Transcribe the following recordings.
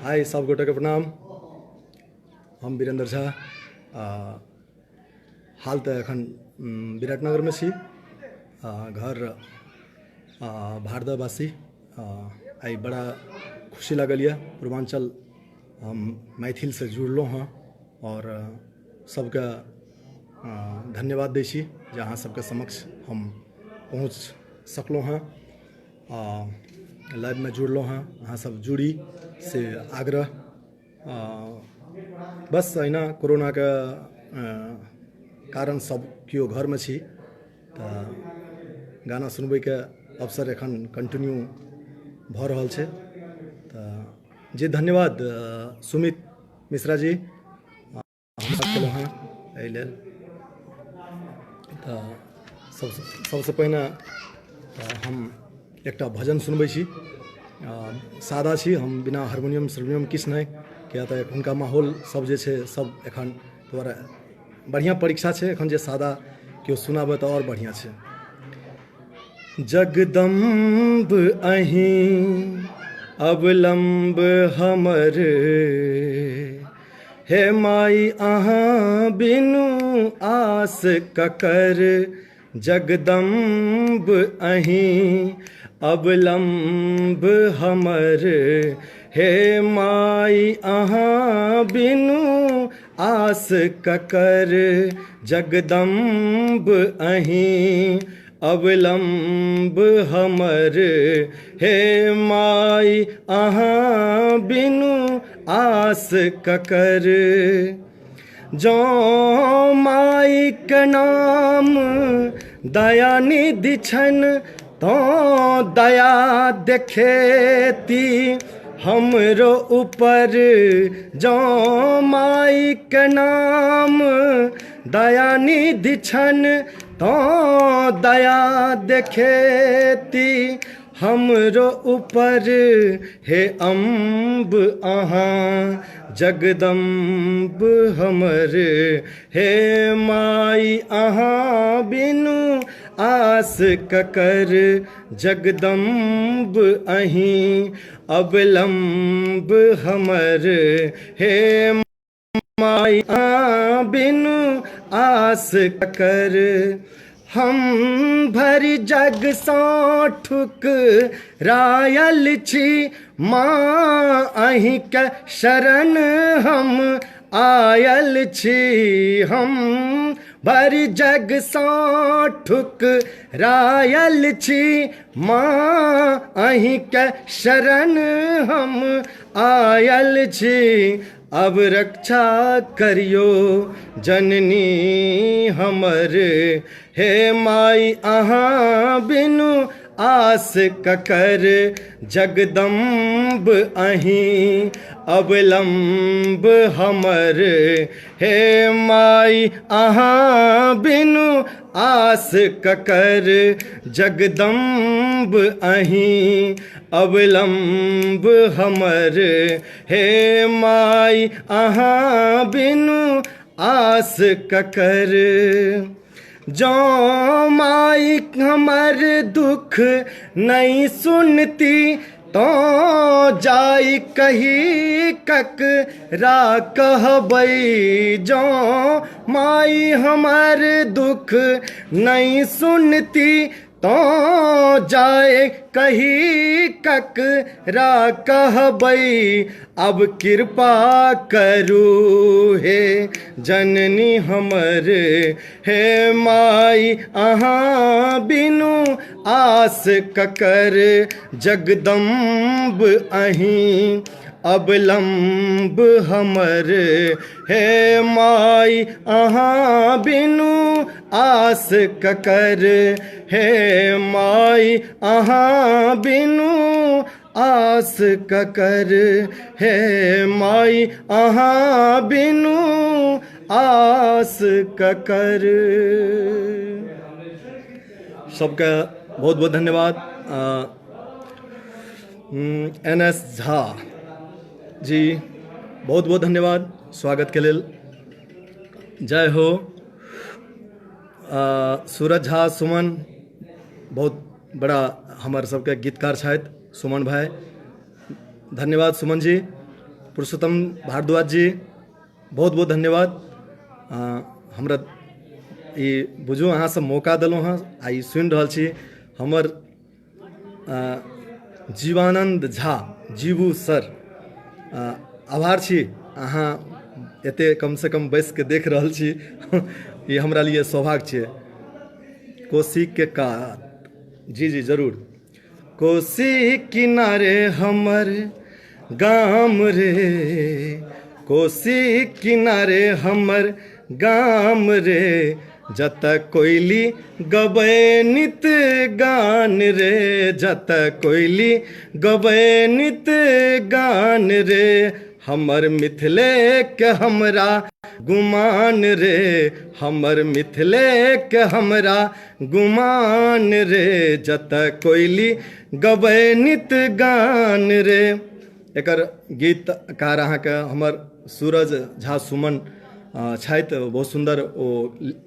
हाय सब गोटे के प्रणाम। हम वीरेंद्र झा हाल तो एखन विराटनगर में छी। घर भारदावासी आई बड़ा खुशी लागल है। पूर्वांचल हम मैथिल से जुड़लों हाँ और सबके धन्यवाद दै छी जे अहाँ सबके समक्ष हम पहुँच सकलों हाँ। लाइव में जुड़लों हाँ, अहाँ सब जुड़ी से आग्रह। बस अहिना कोरोना के कारण सब कियो घर में छी तो गाना सुनबे के अवसर एखन कंटिन्यू भ रहल छै। तो जी धन्यवाद सुमित मिश्रा जी हम केलहुँ हैं एहि लेल। तो सबसे पहिने हम एकटा भजन सुनबै छी। सादा छी हम, बिना हारमोनियम किछु नहीं, किया तो एखुनका माहौल सब जे छै सब एखन द्वारा बढ़िया परीक्षा छै। एखन जे सादा केओ सुनाबे तो और बढ़िया छै। जगदम्ब अहीं अवलंब हमर, हे माई अहाँ बिनु आस ककर। जगदम्ब अहीं अवलंब हमर, हे माई अहाँ बिनु आस ककर। जगदम्ब अहीं अवलंब हमर, हे माई अहाँ बिनु आस ककर। जो माई के नाम दया निधि छन, तो दया देखेती हमरो ऊपर। जो माई के नाम दया निधि छन, तो दया देखेती हमरो ऊपर। हे अम्ब अहाँ जगदम्ब हमर, हे माई अहाँ बिनु आस ककर। जगदम्ब अहीं अवलंब हमर, हे माई अहाँ बिनु आस ककर। हम भरि जग सँ ठुकरायल छी, माँ अहीं के शरण हम आयल छी। हम भरि जग सँ ठुकरायल छी, माँ अहीं के शरण हम आयल छी। अब रक्षा करियो जननी हमर, हे माई अहाँ बिनु आस ककर। जगदम्ब अहीं अवलंब हमर, हे माई अहाँ बिनु आस ककर। जगदम्ब अहीं अवलंब हमर, हे माई अहाँ बिनु आस ककर। जो माई हमर दुख नहीं सुनती, तो जाई कही ककरा कहबै। जो माई हमर दुख नहीं सुनती, तो जाए कही ककरा कहबै। अब कृपा करू हे जननी हमर, हे माई अहाँ बिनु आस ककर। जगदम्ब अहीं अवलंब हमर, हे माई अहाँ बिनु आस ककर। हे माई अहाँ बिनु आस ककर, हे माई अहाँ बिनु आस ककर। सबका बहुत बहुत धन्यवाद। NS झा जी बहुत बहुत धन्यवाद स्वागत के लेल। जय हो। सूरज झा सुमन बहुत बड़ा हमारे सबके गीतकार छथि सुमन भाई, धन्यवाद सुमन जी। पुरुषोत्तम भारद्वाज जी बहुत बहुत धन्यवाद। हमरा ई बुझू अहाँ सब मौका दिलहुँ हँ आ ई सुनि रहल छी हमर जीवानंद झा जीवू सर, आभार छी अहाँ एते कम से कम बैस के देख रहल छी ये हमरा लिए सौभाग्य छै। कोसी के कात, जी जी जरूर। कोसी किनारे हमर गाम रे, कोसी किनारे हमर गाम रे, जत कोयली गबै नित गान रे, जत कोयली गबै नित गान रे, हमर मिथिले के हमरा गुमान रे, हमर मिथिले के हमरा गुमान रे, जत कोयली गबै नित गान रे। एकर गीतकार अहाँके हमर सूरज झा सुमन छथि, बहुत सुंदर ओ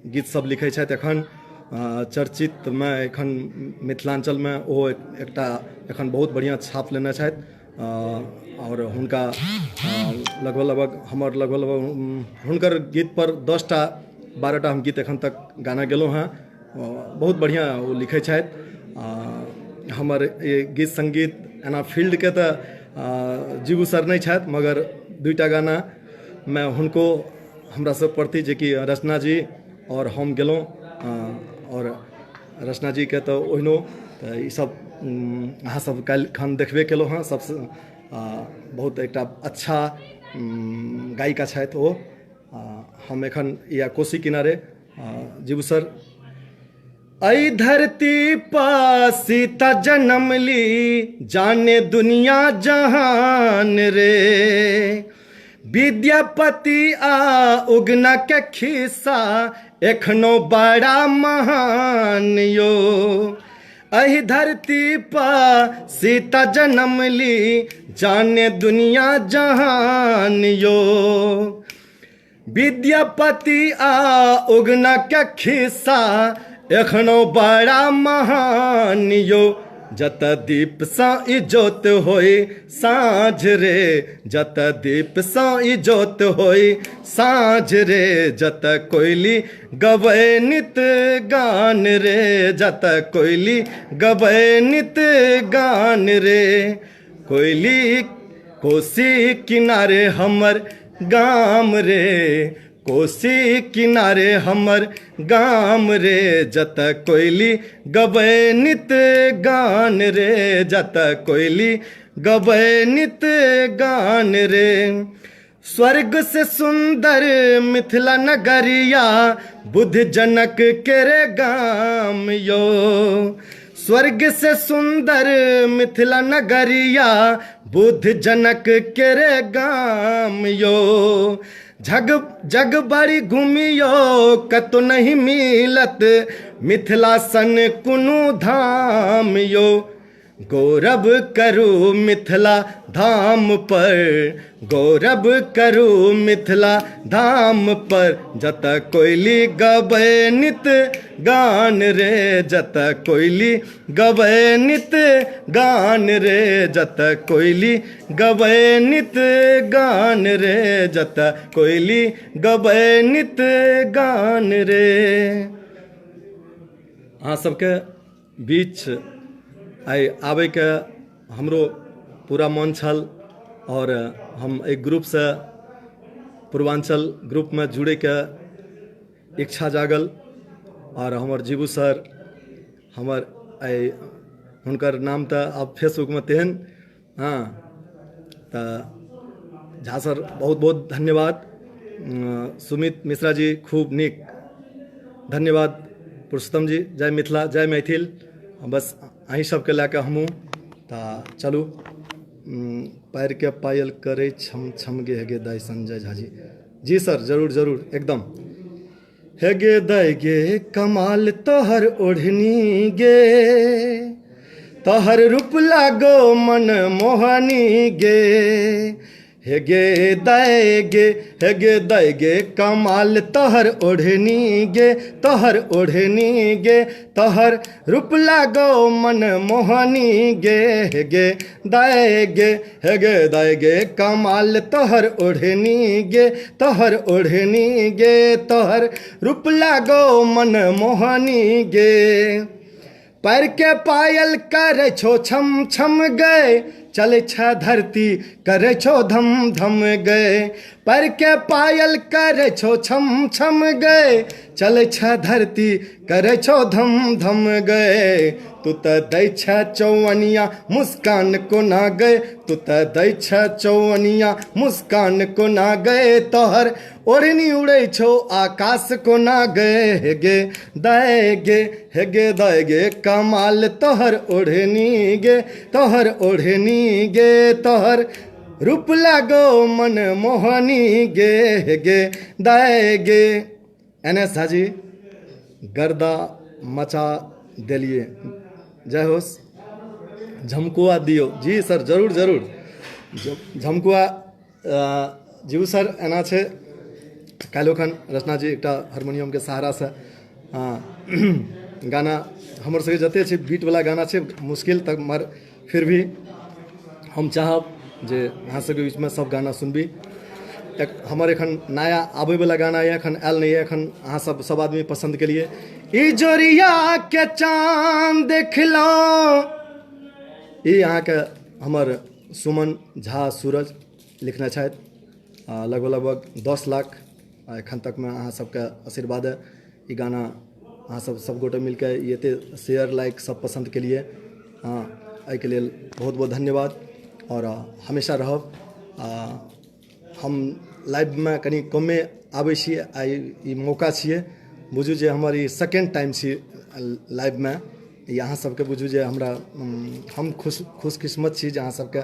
गीत सब लिखै छथि। एखन चर्चित में एखन मिथिलांचल में ओ एकटा एखन बहुत बढ़िया छाप लेने छथि और हुनका लगभग हमर लगभग हुनकर गीत पर 10टा 12टा हम गीत एखन तक गाना गेलहुँ हैं। बहुत बढ़िया वो लिखै छथि। हमर ये गीत संगीत एना फील्ड के तो जीवू सर नहीं छथि, मगर 2टा गाना मैं हुनको हमरा सब प्रति जे कि रचना जी और हम गेलहुँ, और रचना जी के तो ओहिनो ई सब अहाँ सब काल्हि खन देखबे केलहुँ हँ। सबसे बहुत एकटा अच्छा गायिका छथि ओ। हम एखन या कोसी किनारे जीवू सर। ऐ धरती पर सीता जन्म ली, जाने दुनिया जहान रे, विद्यापति आ उगना के खिस्सा एखनो बड़ा महान यो। एहि धरती पर सीता जन्म ली, जाने दुनिया जहान यो, विद्यापति आ उगना के खिस्सा एखनो बड़ा महान यो, जत दीप सा इजोत होई साँझ रे, जत दीप सा इजोत होई साँझ रे, जत कोयली गबै नित गान रे, जत कोयली गबै नित गान रे, कोयली कोसी किनारे हमर गाम रे, कोसी किनारे हमर गाम रे, जत कोयली गबै नित गान रे, जत कोयली गबै नित गान रे। स्वर्ग से सुंदर मिथिला नगरिया, बुद्ध जनक केरे गाम यो, स्वर्ग से सुंदर मिथिला नगरिया, बुद्ध जनक केरे गाम यो, जग बड़ी घूमियो कतो नहीं मिलत, मिथिला सन कुनु धाम यो, गौरव करू मिथिला धाम पर, गौरव करू मिथिला धाम पर, जत कोयली गबै नित गान रे, जत कोयली गबै नित गान रे, जत कोयली गबै नित गान रे, जत कोयली गबै नित गान रे। अहाँ सबके बीच आइ आबे के हमरो पूरा मन छल, और हम एक ग्रुप से पूर्वांचल ग्रुप में जुड़े के इच्छा जागल, और हमर जीवू सर हमर आइ हुनकर नाम तो अब फेसबुक में तेहन, हाँ तो झा सर बहुत बहुत धन्यवाद। सुमित मिश्रा जी खूब निक धन्यवाद। पुरुषोत्तम जी जय मिथिला जय मैथिल। बस अहीं सबके लए कऽ हमहूँ तऽ चलू पैर के पायल करे छम छम गे हेगे दाई संजय झा जी। जी सर जरूर जरूर एकदम। हेगे दाई गे कमाल तोहर ओढ़नी गे, तोहर रूप लागो मन मोहनी गे, हे गे दय गे कमाल तोहर ओढ़नी गे तोहर ओढ़नी गे तोहर रूप लागो मन मोहनी गे हे गे दय गे कमाल तोहर ओढ़नी गे तोहर ओढ़नी गे तोहर रूप लागो मन मोहनी गे पैर के पायल करे छो छम छम गए चले छ धरती करे छो धम धम गए पैर के पायल करे छो छम छम गए चले छ धरती करे छो धम धम गए तू त दै छ चौवनिया मुस्कान को ना गए तू त दै छ चौवनिया मुस्कान को ना गए तोहर ओढ़नी उड़े छो आकाश को ना गए हे गे दय गे कमाल तोहर ओढ़नी गे तोहर ओढ़नी गे तोहर रूप लागो मन मोहनी गे हे गे दय गे NS हाजी गर्दा मचा दिलिए जय होश झमकुआ दियो जी सर जरूर जरूर झमकुआ जीव सर एना छै काल्हिखन रचना जी एकटा हारमोनियम के सहारा से गाना हमर सबके जते छै बीट वाला गाना छै मुश्किल तक मगर फिर भी हम चाहब जे अहाँ सबके बीच में सब गाना सुनबी हमर एखन नया आबै वाला गाना है एखन आयल नहीं है एखन अहाँ सब आदमी पसंद के लिए ई जोरिया के चांद देखलो ई अहाँ के हमर सुमन झा सूरज लिखने छथि लगभग 10 लाख एखन तक में अहाँ सबके आशीर्वाद है ई गाना अहाँ सब गोटे मिलके ये शेयर लाइक सब पसंद के लिए एहिके लेल बहुत बहुत धन्यवाद और हमेशा रहब हम लाइव में कनी कमे आबै छी आइ ई मौका छियै बुझू जे हमर ई सेकेंड टाइम छी लाइव में अहाँ सबके बुझू जे हमरा हम खुशकिस्मत छी जे अहाँ सबके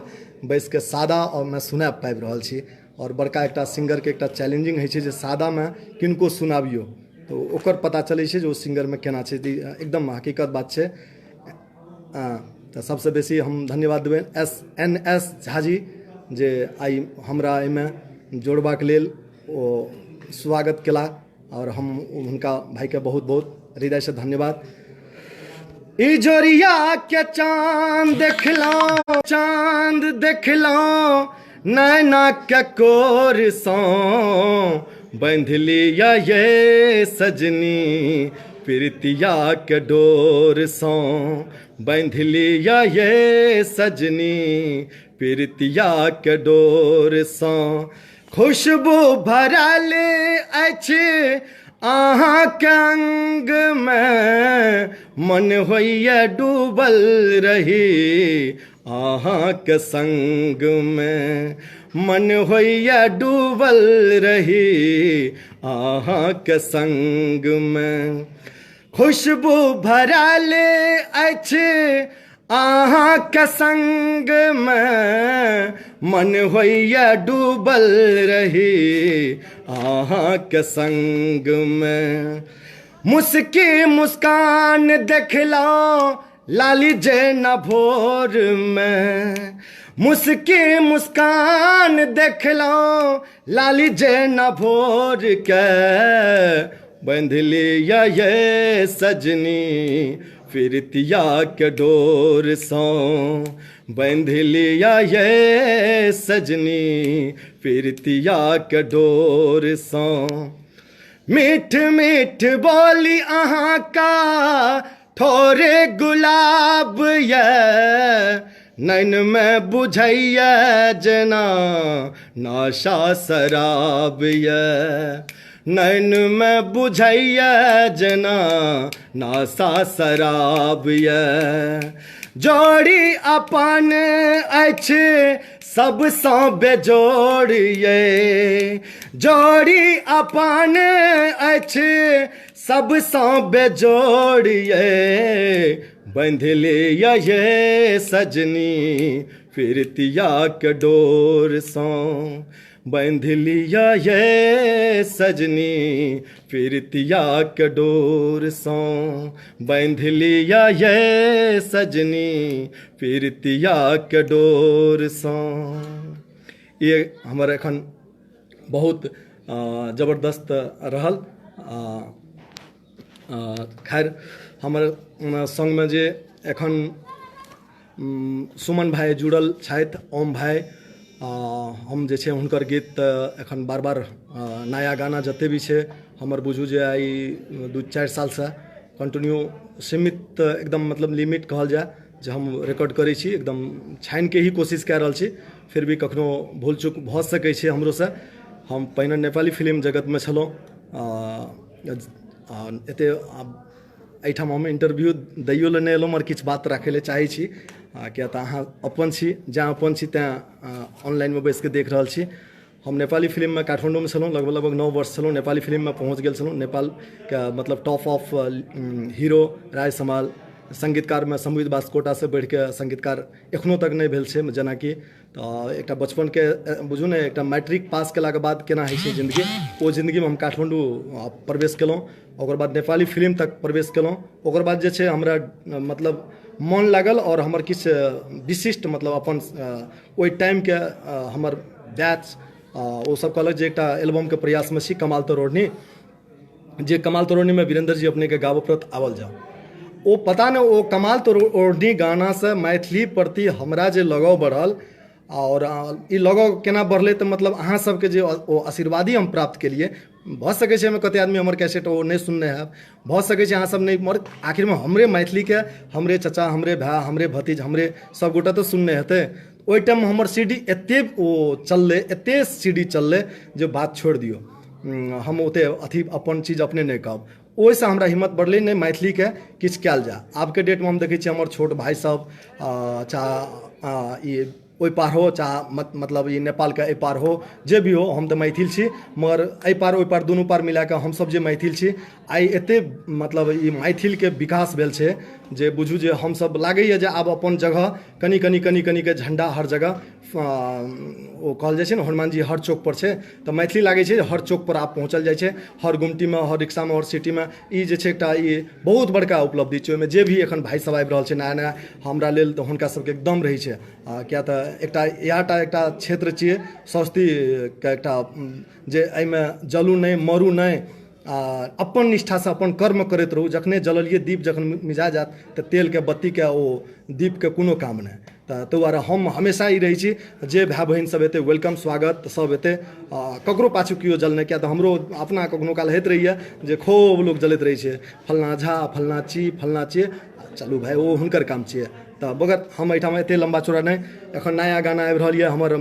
बैस के सादा और मैं सुना पाबि रहल छी और बड़का एकटा सिंगर के एकटा चैलेंजिंग होइ छै जे सादा में किनको सुनाबियो तो ओकर पता चलै छै जे ओ सिंगर में केना छै एकदम हकीकत बात छै तो सबसे बेसी हम धन्यवाद देबै NS झा जी जे आइ हमरा एहिमे जोड़बाक लेल ओ स्वागत केला और हम हुनका भाई के बहुत बहुत हृदय से धन्यवाद ई जोरिया के चांद देखलो नैना के कोर सो बांध लिया ये सजनी प्रीतिया के डोर सो बांध लिया ये सजनी प्रीतिया के डोर सो खुशबू भरल अछि अहाँ के अंग में मन होइए डूबल रही अहाँ के संग में मन होइए डूबल रही अहाँ के संग में खुशबू भरल अछि अहाँ के संग में मन होइए डूबल रही अहाँ के संग में मुस्की मुस्कान देखलो लाली जे न भोर में मुस्की मुस्कान देखलो लाली जे न भोर के बांध लिया ये सजनी प्रीतिया के डोर सो बांध लिया ये सजनी प्रीतिया के डोर सो मीठ मीठ बोली अहाँ का थोड़े गुलाब ये नैन में बुझैया जना नशा शराब ये नैन में बुझैया जना नासा शराब ये जोड़ी अपन अछि सबसँ बेजोड़ ये जोड़ी अपन अछि सबसँ बेजोड़ ये बांध लिया ये सजनी प्रीतिया के डोर सो बांध लिया ये सजनी प्रीतिया के डोर सो बांध लिया ये सजनी प्रीतिया के डोर सो ये हमर एखन बहुत जबरदस्त रहल। खैर हमर संगमे जे एखन सुमन भाई जुड़ल छथि, ओम भाई, हम जे छै हुनकर गीत एखन बार बार नया गाना जते भी छै हमर बुझू जे आई 2-4 साल से कंटिन्यू सीमित एकदम मतलब लिमिट कहल जाए जे हम रिकॉर्ड करै छी, एकदम छानि के ही कोशिश कए रहल छी। फिर भी कखनो भूल चूक भऽ सकै छै हमरो से। हम पहिने नेपाली फिल्म जगतमे छलहुँ, एते एहिठाम हम इंटरव्यू दैयो लए नहि एलहुँ, मगर किछु बात राखै लए चाहै छी, किया तऽ अहाँ अपन छी, जहाँ अपन छी तैँ ऑनलाइनमे बैस कऽ देख रहल छी। हम नेपाली फिल्ममे काठमांडूमे छलहुँ, लगभग 9 वर्ष छलहुँ नेपाली फिल्ममे पहुँच गेल छलहुँ। नेपालके मतलब टॉप ऑफ हीरो राज समाल, संगीतकारमे सम्बित बास्कोटासँ बढ़ि कऽ संगीतकार एखनो तक नहि भेल छै। जेनाकि तऽ एकटा बचपनके बुझू ने, एकटा मैट्रिक पास केलाके बाद केना होइ छै जिन्दगी, ओ जिन्दगीमे हम काठमांडू प्रवेश केलहुँ, ओकर बाद नेपाली फिल्म तक प्रवेश केलहुँ। ओकर बाद जे छै हमरा मतलब मोन लागल, और हमर किछु विशिष्ट मतलब अपन ओहि टाइमके हमर बैच ओ सब कहलक जे एकटा एल्बमके प्रयासमे छी, कमाल तोड़नी, जे कमाल तोड़नीमे वीरेंद्र जी अपनेके गाबऽ प्रत आवल जाओ। ओ पता नहीं ओ कमाल तोड़नी गाना से मैथिली प्रति हमरा जे लगाव बढ़ल, और ई लगाव केना बढ़लै तऽ मतलब अहाँ सबके जे ओ आशीर्वादी हम प्राप्त केलिए। भऽ सकै छै कते आदमी हमर कैसेट ओ नहीं सुनने हैब, भऽ सकै छै अहाँ सब नहीं, मगर आखिरमे हमरे मैथिलीके हमरे चचा, हमरे भाय, हमरे भतीज, हमरे सब गोटा तऽ सुनने हेतै। ओहि टाइममे हमर सीडी एते ओ चललै, एते सीडी चललै जे बात छोड़ि दियौ, हम ओते अथी अपन चीज अपने नहीं कहब। ओहिसँ हमरा हिम्मत बढ़लै नहि मैथिलीके किछु कयल जाय। आबके डेटमे हम देखै छियै हमर छोट भाई सब चाहे ई ओहि पार हो, चाहे मतलब ई नेपालके एहि पार हो, जे भी हो, हम तऽ मैथिल छी, मगर एहि पार ओहि पार दुनू पार मिला कऽ हमसब जे मैथिल छी, आइ एते मतलब ई मैथिलके विकास भेल छै जे बुझू जे हमसब लागैए जे आब अपन जगह कनि के झंडा हर जगह ओ कहल जाइ छै ने, हनुमान जी हर चौक पर छै, तऽ मैथिली लागै छै हर चौक पर आब पहुँचल जाइ छै, हर गुमटीमे, हर रिक्शामे, हर सिटीमे। ई जे छै एकटा ई बहुत बड़का उपलब्धि छै। ओहिमे जे भी एखन भाई सब आबि रहल छै नया नया, हमरा लेल तऽ हुनका सबके एकदम रहै छै, किया तऽ एकटा इएहटा एकटा क्षेत्र छियै सरस्वतीके एकटा जे एहिमे जलू नहीं, मरू नहीं, अपन निष्ठासँ अपन कर्म करैत रहू। जखने जललिए दीप जखन मिझा जायत तऽ तेलके बत्तीके ओ दीपके कोनो काम नहीं। तऽ ताहि दुआरे हम हमेशा ई रहै छी, जे भाई बहिन सब एतै वेलकम, स्वागत सब एतै, ककरो पाछू केओ जल नहीं। किया तऽ हमरो अपना कखनो काल होइत रहैए जे खूब लोक जलैत रहै छै, फलना झा, फलना ची, फलना छियै, चलू भाई ओ हुनकर काम छियै। तऽ बगैर हम एहिठाम एतेक लम्बा चौड़ा नहीं। एखन नया गाना आबि रहल यए, हमर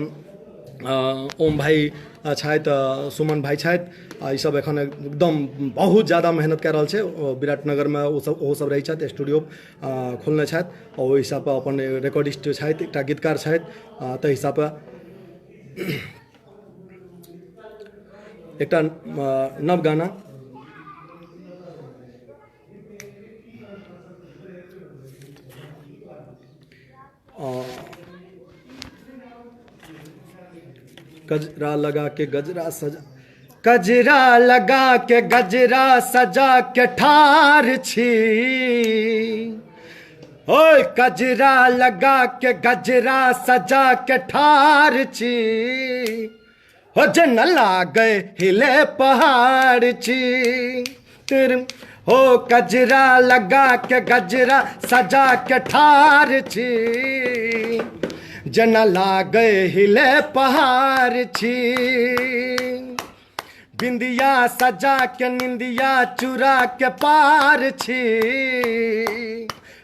ओम भाई छथि, सुमन भाई छथि, ई सब एखन एकदम बहुत ज़्यादा मेहनत कए रहल छै। विराटनगरमे ओहो सब रहै छथि, स्टूडियो खोलने छथि, और ओहि हिसाबसँ अपन रिकॉर्डिस्ट छथि, एकटा गीतकार छथि, ताहि हिसाबसँ एकटा नव गाना गजरा लगा के गजरा सजा, गजरा लगा के गजरा सजा के ठार छी, ओए गजरा लगा के गजरा सजा के ठार छी, हो जन लागे हिले पहाड़ छी, तेरे हो गजरा लगा के गजरा सजा के ठार छी, जना लागे हिले पहाड़ छी, बिंदिया सजा के निंदिया चुरा के पार छी,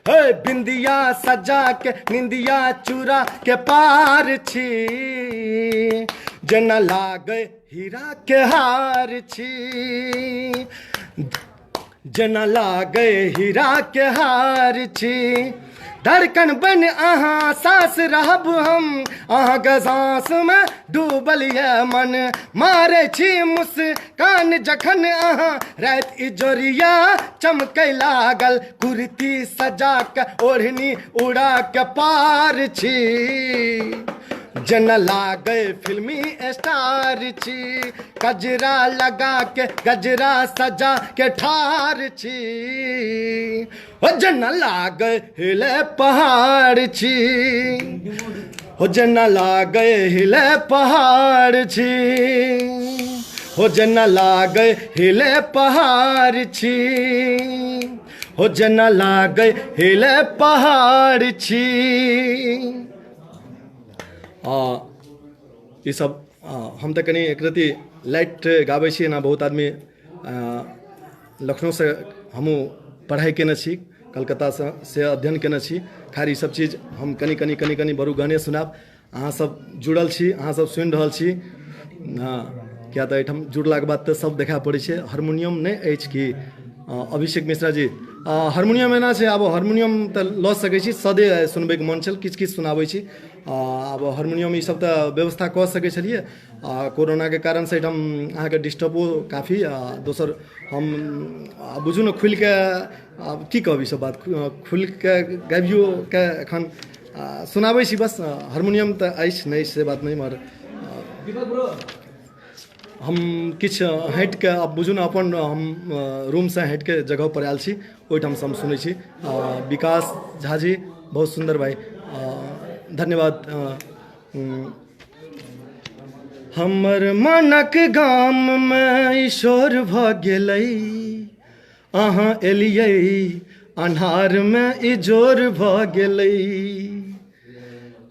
हे बिंदिया सजा के निंदिया चुरा के पार छी, जना लागे हीरा के हार छी, जना लागे हीरा के हार छी, धड़कन बन अहाँ सांस रहब हम, अहाँके सांस में डूबल ये मन, मारे छी मुस्कान जखन अहाँ, रात इजोरिया चमकै लागल, कुर्ती सजा के ओढ़नी उड़ा के पार छी, जन लागे फिल्मी स्टार छी, गजरा लगा के गजरा सजा के ठार छी, जन लागे हिले पहाड़ छी, हो जेना लागे हिले पहाड़ छी, हो जेना लागे हिले पहाड़ छी, हो जेना लागे हिले पहाड़ छी। ई सब हम तऽ कनी एक रति लाइट गाबै छी ना। बहुत आदमी लखनऊ से हमहूँ पढ़ाई केने छी, कलकत्ता से अध्ययन केने छी। खैर ई सब चीज हम कनी बरू गाने सुनाब। अहाँ सब जुड़ल छी, अहाँ सब सुनि रहल छी। किया तऽ एहिठाम जुड़लाके बाद तऽ सब देखा पड़ै छै। हारमोनियम नहि अछि कि अभिषेक मिश्रा जी हारमोनियम एना छै। आब हारमोनियम तऽ लऽ सकै छी, सदे सुनबैके मन छल, किछु सुनाबै छी। आब हारमोनियम ई सब तऽ व्यवस्था कऽ सकै छलिए। कोरोनाके कारण से एहिठाम अहाँके डिस्टर्बो काफ़ी। दोसर हम बुझू ने खुलिके आब की कहब, ई सब बात खुलिके गाबियो के एखन सुनाबै छी। बस हारमोनियम तऽ अछि नहि से बात नहि, मगर हम किछु हटिके आब बुझू ने अपन हम रूमसँ हटिके जगह पर आयल छी, ओहिठामसँ हम सुनै छी। विकास झा जी बहुत सुन्दर भाई, धन्यवाद। हमर मनक गाममे ईश्वर भऽ गेलै, अहाँ एलियै अन्हारमे इजोर भऽ गेलै।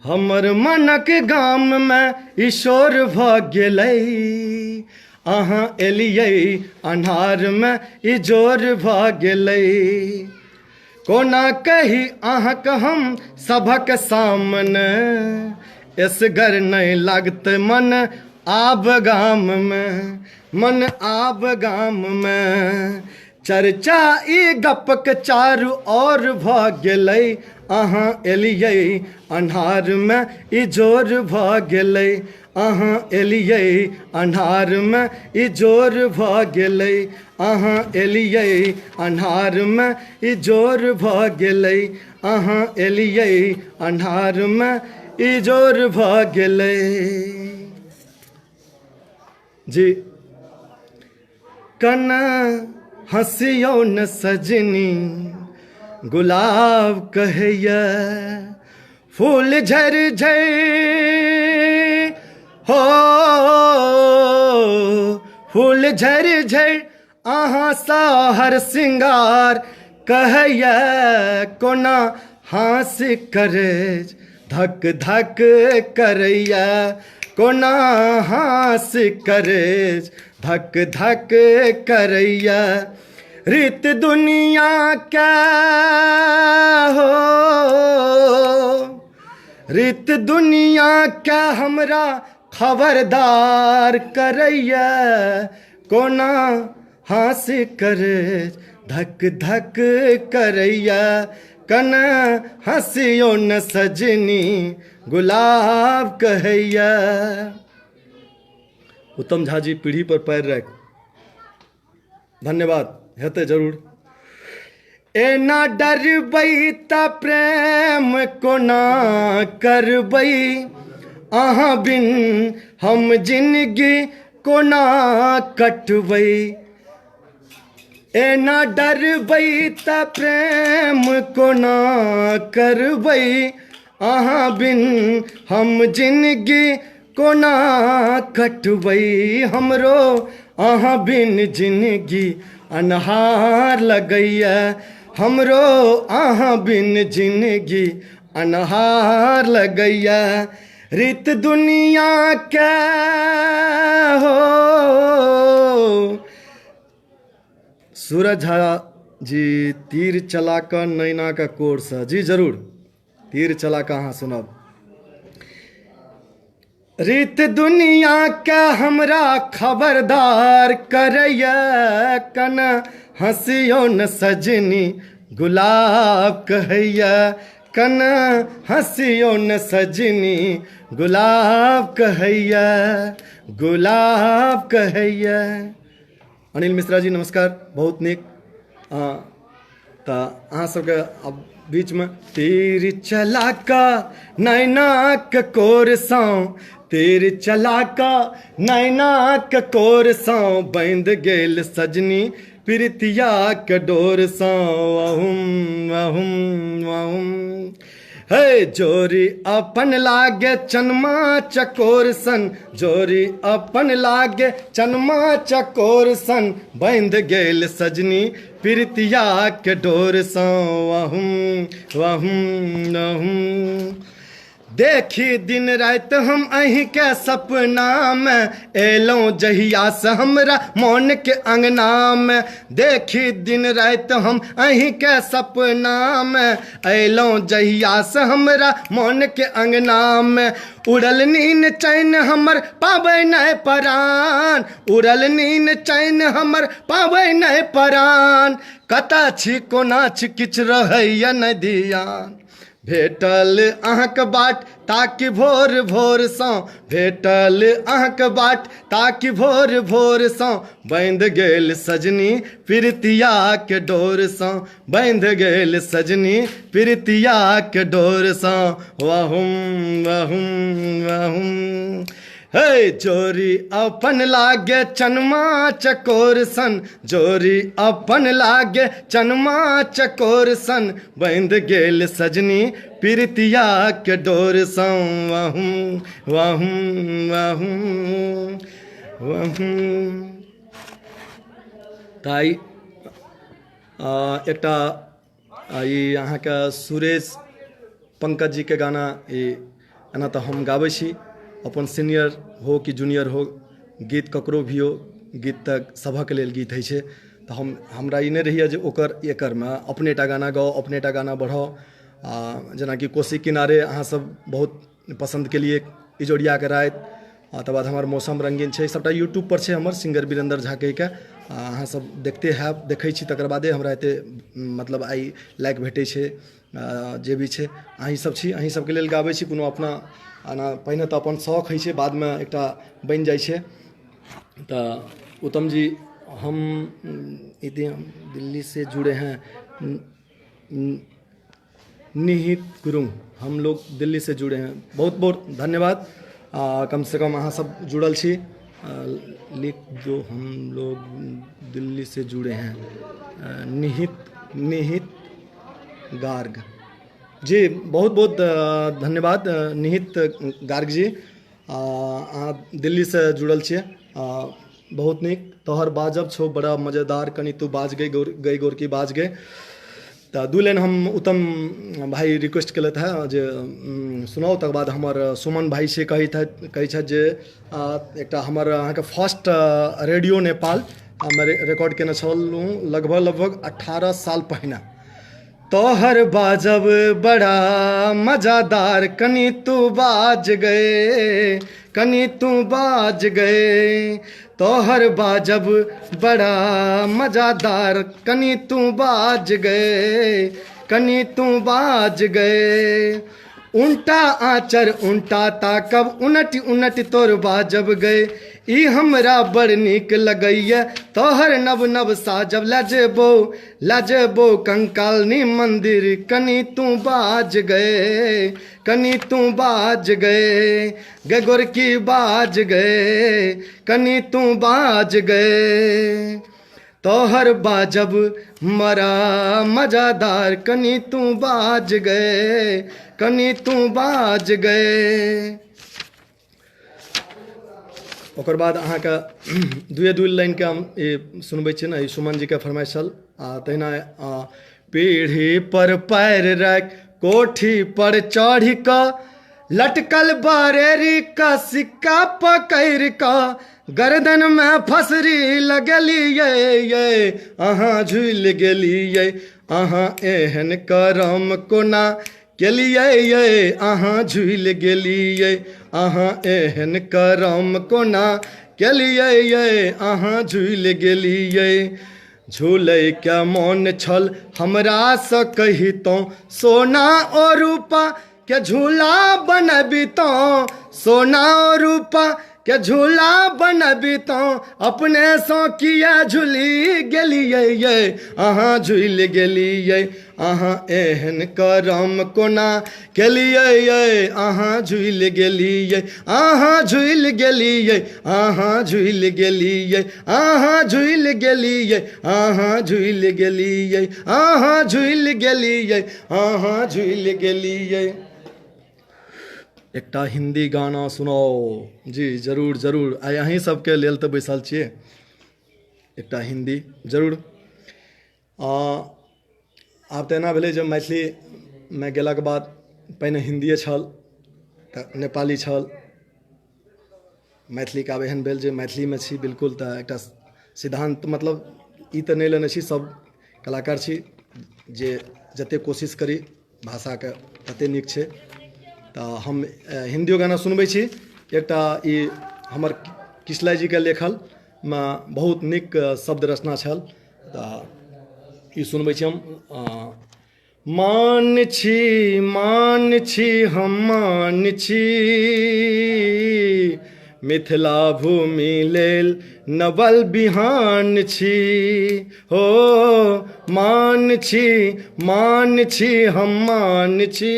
हमर मनक गाममे ईश्वर भऽ गेलै, अहाँ एलियै अन्हारमे इजोर भऽ गेलै। कोना कही अहाँके हम सभक सामने, एसगर नहि लागत मन आब गाममे, मन आब गाममे। चर्चा ई गपक चारू ओर भऽ गेलै, अहाँ एलियै अन्हारमे इजोर भऽ गेलै, अहाँ एलियै अन्हारमे इजोर भऽ गेलै, अहाँ एलियै अन्हारमे इजोर भऽ गेलै, अहाँ एलियै अन्हारमे इजोर भऽ गेलै। जी कना हँसियो न सजनी, गुलाब कहैया फूल झरि झरि हो, फूल झरि झरि अहाँ सा हर सिंगार कहैया। कोना हाँसी करे धक धक करैया, कोना हाँसी करे धक धक करैया। रीत दुनिया क्या हो, रीत दुनिया क्या हमरा खबरदार करैया। कोना हाँसी करे धक धक करैया, कना हँसियो न सजनी गुलाब कहैया। उत्तम झा जी पीढ़ी पर पैर रख, धन्यवाद। हेतै जरूर। एना डरबै त प्रेम कोना करबै, अहाँ बिन हम जिंदगी कोना कटबै। एना डरबै त प्रेम कोना करबै, अहाँ बिन हम जिंदगी कोना कटबै। हमरो अहाँ बिन जिंदगी अन्हार लगैया, हमरो अहाँ बिन जिंदगी अन्हार लगैया। रीत दुनिया क्या हो। सूरज झा जी तीर चला कर नैना का कोर्स, जी जरूर तीर चला कर अहाँ सुनब। रीत दुनिया का हमरा खबरदार करैया, कना हँसियो न सजनी गुलाब कहैया, कना हँसियो न सजनी गुलाब कहैया, गुलाब कहैया। अनिल मिश्रा जी नमस्कार, बहुत नीक। तऽ अहाँ सबके अब बीच में तीर चला का नैनाक कोरसँ, तीर चला का नैनाक कोरसँ, बंध गेल सजनी प्रीतिया के डोरसँ। अहुम अहुम अहुम हे जोरी अपन लागे चनमा चकोर सन, जोरी अपन लागे चनमा चकोर सन, बंध गेल सजनी प्रीतिया के डोर सँ। वहुम वहुम वहुम देखी दिन रात हम अहीं के सपना में, एलौं जहिया से हमरा मन के अंगना में। देखी दिन रात हम अहीं के सपना में, एलौं जहिया से हमरा मन के अंगना में। उड़ल नीन चैन हमर पाबै नहीं परान, उड़ल नीन चैन हमर पाबै नहीं परान। कतऽ छी कोना छी किछ रहैया नहि धियान। भेटल अहाँक बाट ताकि भोर भोर सँ, भेटल अहाँक बाट ताकि भोर भोर सँ, बंध गेल सजनी प्रीतिया के डोर सँ, बंध गेल सजनी प्रीतिया के डोर सँ। वहुम वहुम वहुम हे जोरी अपन लागे चनमा चकोर सन, जोरी अपन लागे चनमा चकोर सन, बंध गेल सजनी प्रीतिया के डोर सँ। वहुम वहुम वहुम वहुम ताई एकटा ई अहाँके सुरेश पंकज जी के गाना ई एना तऽ हम गाबै छी, अपन सीनियर हो कि जूनियर हो, गीत ककरो भी हो, गीत तऽ सभक लेल गीत होइ छै। तऽ हमरा ई नहि रहैए जे ओकर एकरमे अपने टा गाना गाओ, अपने टा गाना बढ़ाओ। जेनाकि कोसी किनारे अहाँसब बहुत पसन्द केलिए, इजोरियाके राति, तकर बाद हमर मौसम रंगीन छै, सबटा यूट्यूबपर छै हमर सिंगर वीरेंद्र झा कहिके, अहाँसब देखते हैब, देखै छी तकर बादे हमरा एते मतलब आइ लाइक भेटै छै। जे भी छै अहीं सब छी, अहीं सबके लेल गाबै छी, कोनो अपना आना पहिने तऽ अपन शौक होइ छै, बादमे एकटा बनि जाइ छै। तऽ उत्तम जी हम दिल्ली से जुड़े हैं, निहित गुरुंग, हम लोग दिल्ली से जुड़े हैं, बहुत बहुत धन्यवाद। कम से कम अहाँ सब जुड़ल छी, लिख जो हम लोग दिल्ली से जुड़े हैं। निहित गार्ग जी, बहुत बहुत धन्यवाद निहित गार्ग जी, अहाँ दिल्ली से जुड़ल छियै, बहुत नीक। तोहर बाजब छौ बड़ा मज़ेदार, कनी तू बाज गई गोरकी बाज गए। तऽ दू लाइन हम उत्तम भाई रिक्वेस्ट केलत है जे सुनाओ, तकर बाद हमर सुमन भाई से कहै छथि जे एकटा हमर अहाँके फर्स्ट रेडियो नेपाल हम रिकॉर्ड केने छलहुँ लगभग 18 साल पहिने। तोहर बाजब बड़ा मज़ेदार, कनी तू बाज गए, कनी तू बाज गए। तोहर बाजब बड़ा मज़ेदार, कनी तू बाज गए, कनी तू बाज गए। उल्टा आचर उल्टा ताकब, उनट उनट तोर बाजब गए। ई हमरा बड़ नीक लगैया तोहर नव नव साजब, लजबो कंकालनी मंदिर, कनी तू बाज गए, कनी तू बाज गए। गे गोरकी बाज गए, कनी तू बाज गए। तोहर बाजब मरा मज़ेदार, कनी तू बाज गए, कनी तू बाज गए। ओकर बाद अहाँके दुए लाइनके हम सुनबै छियै ने, सुमन जीके फरमाइश छल। तहिना पीढ़ी पर पैर रख कोठी पर चढ़ कऽ, लटकल बरेरी का सिक्का पकड़ कऽ, गर्दन में फसरी लगलिए, अहाँ झूल गेलिए। अहाँ एहन करम कोना केलिए, अहाँ झूल गेलिए। अहाँ एहन करम कोना केलिए, अहाँ झूल गेलिए। झूलै के मोन छल हमरा सँ कहितौं, सोना और रूपा के झूला बनबितौं, सोना और रूपा के झूला बनबी तो अपने सो किया झूली गेलियै ये अहाँ झूल गेलियै अहाँ एहन करम कोना केलियै ये अहाँ झूल गेलियै अहाँ झूल गेलियै अहाँ झूल गेलियै अहाँ झूल गेलियै अहाँ झूल गेलियै अहाँ झूल गेलियै अहाँ झूल गेलियै। एकटा हिंदी गाना सुनाओ जी। जरूर जरूर आइ अहीं सबके लेल तऽ बैसल छियै। एकटा हिंदी जरूर। आब तऽ एना भेलै जे मैथिलीमे गेलाके बाद पहिने हिंदिए छल तऽ नेपाली छल, मैथिलीके आब एहन भेल जे मैथिलीमे छी बिल्कुल। तऽ एकटा सिद्धांत मतलब ई तऽ नहि लेने छी, सब कलाकार छी जे जतेक कोशिश करी भाषाके ततेक नीक छै। तऽ हम हिंदियो गाना सुनबै छी। एकटा ई हमर किशलाइ जीके लेखलमे बहुत नीक शब्द रचना छल, तऽ ई सुनबै छी हम। मान छी हम मान छी मिथिला भूमि लेल नवल बिहान छी हो। मान छी हम मान छी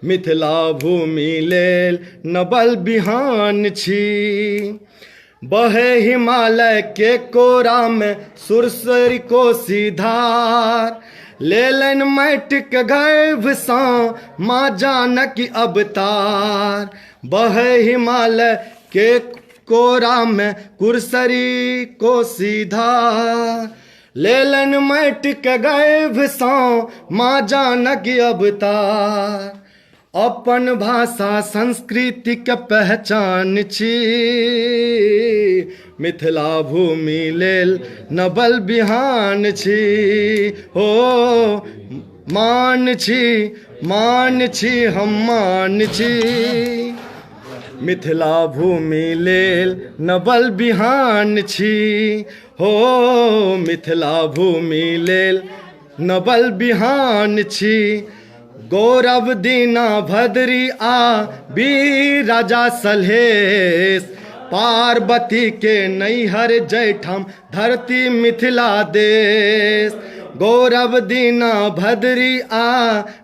मिथिला भूमि लेल नवल बिहान छी। बहे हिमालय के कोरा में सुरसरी कोसी धार लेलन माटिक गर्भसँ माँ जानकी अवतार। बहे हिमालय के कोरा में कुरसरी कोसी धार लेलन माटिक गर्भसँ माँ जानकी अवतार। अपन भाषा संस्कृतिके पहचान छी मिथिला भूमि लेल नवल बिहान छी हो। मान छी हम मान छी मिथिला भूमि लेल नवल बिहान छी हो। मिथिला भूमि लेल नवल बिहान छी। गौरव दीना भद्री आ वीर राजा सलहेश पार्वती के नैहर जैठाम धरती मिथिला देश। गौरव दीना भद्री आ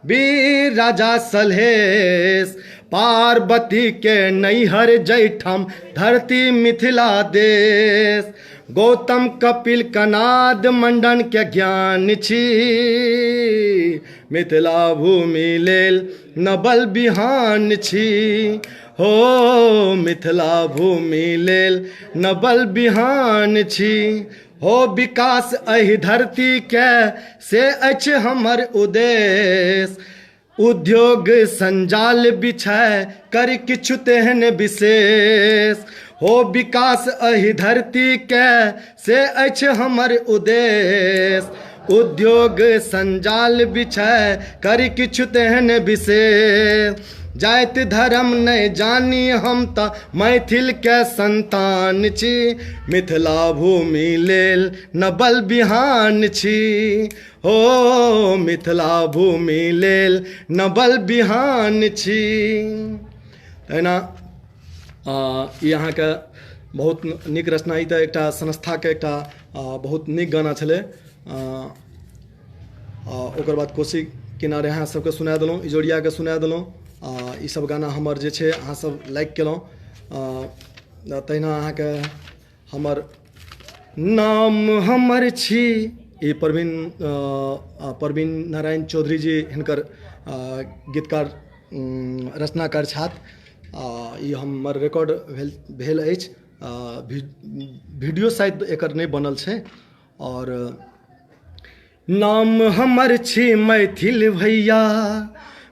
वीर राजा सलहेश पार्वती के नैहर जैठाम धरती मिथिला देश। गौतम कपिल कनाद मंडन के ज्ञान छी मिथिला भूमि लेल नवल बिहान छी हो। मिथिला भूमि लेल नवल बिहान छी हो। विकास एहि धरती के से अछि हमर उद्देश्य। उद्योग संजाल बिछाय कर किछु तेहन विशेष हो। विकास एहि धरती के से अछि हमर उद्देश्य। उद्योग संजाल बिछाय कर किछु तेहन विशेष। जाति धर्म नहीं जानी हम तऽ मैथिल के संतान छी मिथिला भूमि लेल नवल बिहान छी हो। मिथिला भूमि लेल नवल बिहान छी। एना ई अहाँके बहुत नीक रचना। ई तऽ एकटा संस्थाके एकटा बहुत नीक गाना छलै। ओकर बाद कोशी किनारे अहाँ सबके सुना देलहुँ, इजोरियाके सुना देलहुँ। ई सब गाना हमर जे छै अहाँ सब लाइक केलहुँ। तहिना अहाँके हमर नाम हमर छी ई प्रवीण नारायण चौधरी जी हिनकर गीतकार रचनाकार छथि। ई हमर रिकॉर्ड भेल अछि। वीडियो शायद एकर नहीं बनल छै। और नाम हमर छी मैथिल भैया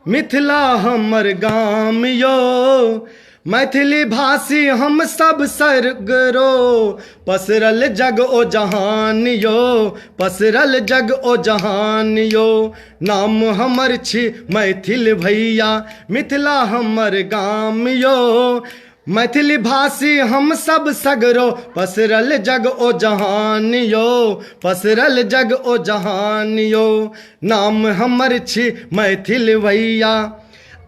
मिथिला हमर गाम यो। मैथिली भाषी हम सब सगरो पसरल जग ओ जहान यो। पसरल जग ओ जहान यो। नाम हमर छी मैथिल भैया मिथिला हमर गाम यो। मैथिली भाषी हम सब सगरो पसरल जग ओ जहान यो। पसरल जग ओ जहान यो। नाम हमर छी मैथिल भैया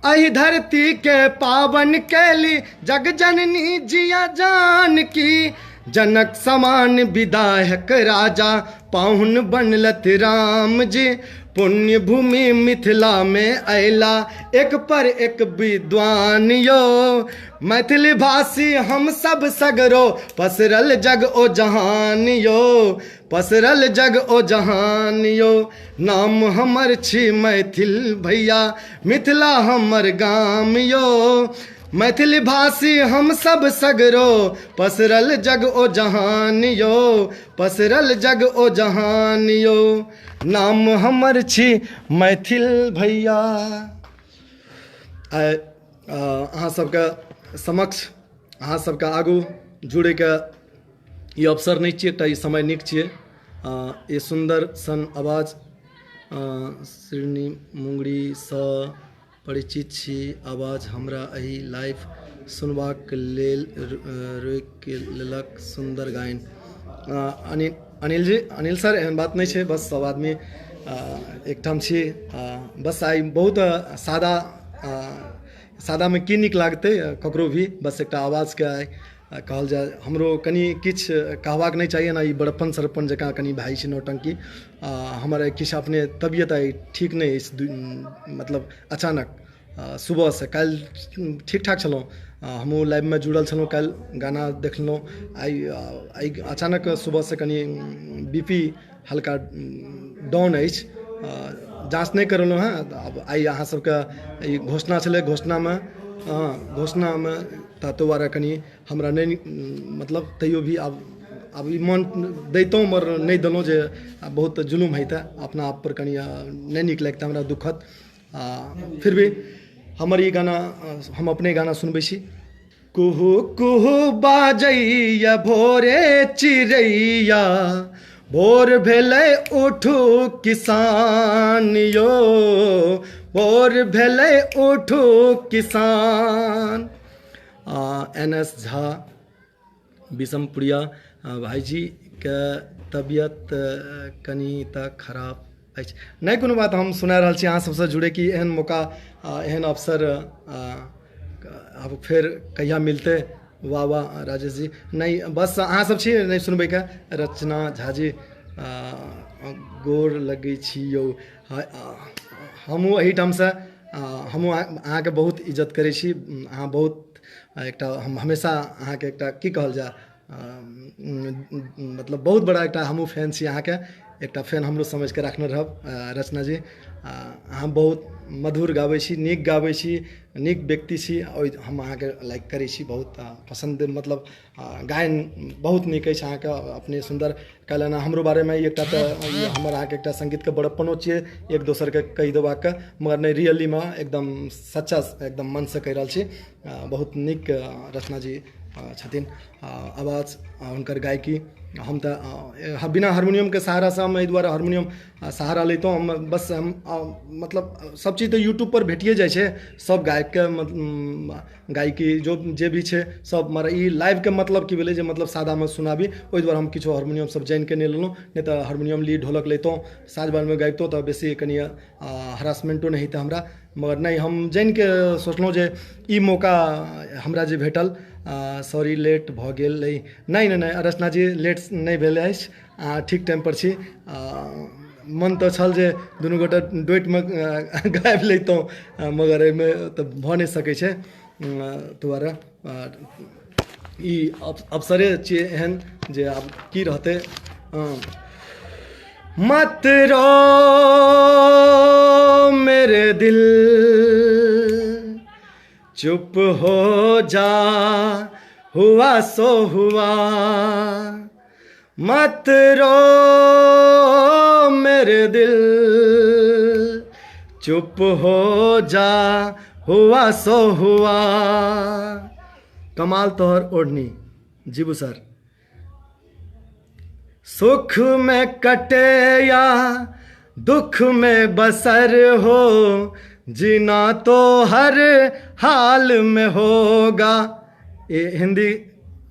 अहि धरती के पावन कैली जग जननी जिया जान की, जनक समान विधायक राजा पाहुन बनलत राम जी, पुण्य भूमि मिथिला में अयला एक पर एक विद्वान यो, मैथिली भाषी हम सब सगरो पसरल जग ओ जहान यो, पसरल जग ओ जहान यो, नाम हमर छी मैथिल भैया मिथिला हमर गाम यो, मैथिली भाषी हम सब सगरो पसरल जग ओ जहान यो, पसरल जग ओ जहान यो, नाम हमर छी मैथिल भैया। अहाँ सबके समक्ष अहाँ सबके आगू जुड़ैके ई अवसर नहीं छियै, एकटा ई समय नीक छियै। ई सुंदर सन आवाज श्रीनी मुंगरीसँ परिचित छी, आवाज हमरा एहि लाइव सुनबाक लेल रोकि लेलक, सुंदर गायन। अनिल जी, अनिल सर, एहन बात नहीं है, बस सब आदमी एकठाम छी। बस आई बहुत सादा में की नीक लागते ककरो भी, बस एक आवाज के आइ कहल जाए। हमरो कनी किछ कहबाक नहीं चाहिए ना, ई बड़प्पन सरप्पन जकाँ कनी भाई छी नौटंकी। हमर किछ अपने तबियत आई ठीक नहीं, इस मतलब अचानक सुबह से कल ठीक ठाक छलौं, हमहूँ लाइव में जुड़ल छलौं, कल गाना देखलौं, आई अचानक सुबह से कनी बीपी हल्का डाउन अछि, जाँच नहीं करलौं हैं। अब आई अहाँ सबके घोषणा छलै, घोषणा में तो दुआरे कनी हमरा नहीं, मतलब तैयो भी अब ई मन दैतौं मगर नहीं देलौं, जे बहुत जुलूम हेतै अपना आप पर, कनी नहीं नीक लगता हमरा, दुखद। फिर भी हमर ई गाना हम अपने गाना सुनबै छी। कुहू कुहू बाजैया भोरे चिड़ैया, भोर भेलै उठू किसान यो, भोर भेलै उठू किसान। NS झा बिशमपुरिया भाईजी के तबियत कनी तऽ खराब अछि, नहीं कोनो बात, हम सुना रहल छी अहाँ सबसे जुड़े कि एहन मौका एहन अवसर अब फिर कहिया मिलते। वाह वाह राजेश जी, नहीं बस अहाँ सब छी नहीं सुनबै के। रचना झा जी, गोर लगै छी यौ, हमहूँ एहिठाम से हमहूँ अहाँके बहुत इज्जत करै छी। अहाँ बहुत एकटा, हम हमेशा अहाँके एकटा की कहल जाए, मतलब बहुत बड़ा एकटा हमहूँ फैन छी अहाँके, एकटा फैन हमरो समझ के रखने रहब। रचना जी, अहाँ बहुत मधुर गाबै छी, नीक गाबै छी, नीक व्यक्ति छी, और हम अहाँके लाइक करै छी, बहुत पसंद, मतलब गायन बहुत नीक अछि अहाँके, अपने सुंदर कहलनि। हमरो बारे में एकटा तऽ हमर अहाँके एकटा संगीत के बड़प्पनो छियै, एक दोसर के कहि देबाक, मगर नहीं रियली में एकदम सच्चा, एकदम मन से कहि रहल छी। बहुत नीक रचना जी छथिन, आवाज हुनकर गायकी। हम तो बिना हारमोनियम के सहारा से हम एहि दुआरे हारमोनियम सहारा लेतौं, हम बस हम मतलब सब चीज तो यूट्यूब पर भेटिए जाइ छै, सब गायक के गायकी जो जे भी छै सब, मगर ई लाइव के मतलब की भेलै जे मतलब सादा में सुनाबी, ओहि दुआरे हम किछो हारमोनियम सब जानि के नहीं लेलौं, नहीं तो हारमोनियम ली, ढोलक लेतौं, साज बाज में गाबितौं तऽ बेसी कनी हरासमेंटो नहीं हेतै हमरा, मगर नहीं हम जानि के सोचलौं जे ई मौका हमरा जे भेटल। सॉरी लेट भऽ गेल अइ, नहीं रचना जी लेट नहीं भेल अछि, ठीक टाइम पर छी। मन तो छल जे दुनू गोटे डुएट में गाबि लैतौं, मगर एहिमे तऽ भऽ नहीं सकै छै, दुआरे ई अवसरे छियै एहन जे आब की रहतै। मत रो मेरे दिल, चुप हो जा, हुआ सो हुआ, मत रो मेरे दिल, चुप हो जा, हुआ सो हुआ। कमाल तोहर ओढ़नी, जीबू सर। सुख में कटे या दुख में बसर हो, जीना तो हर हाल में होगा। ये हिंदी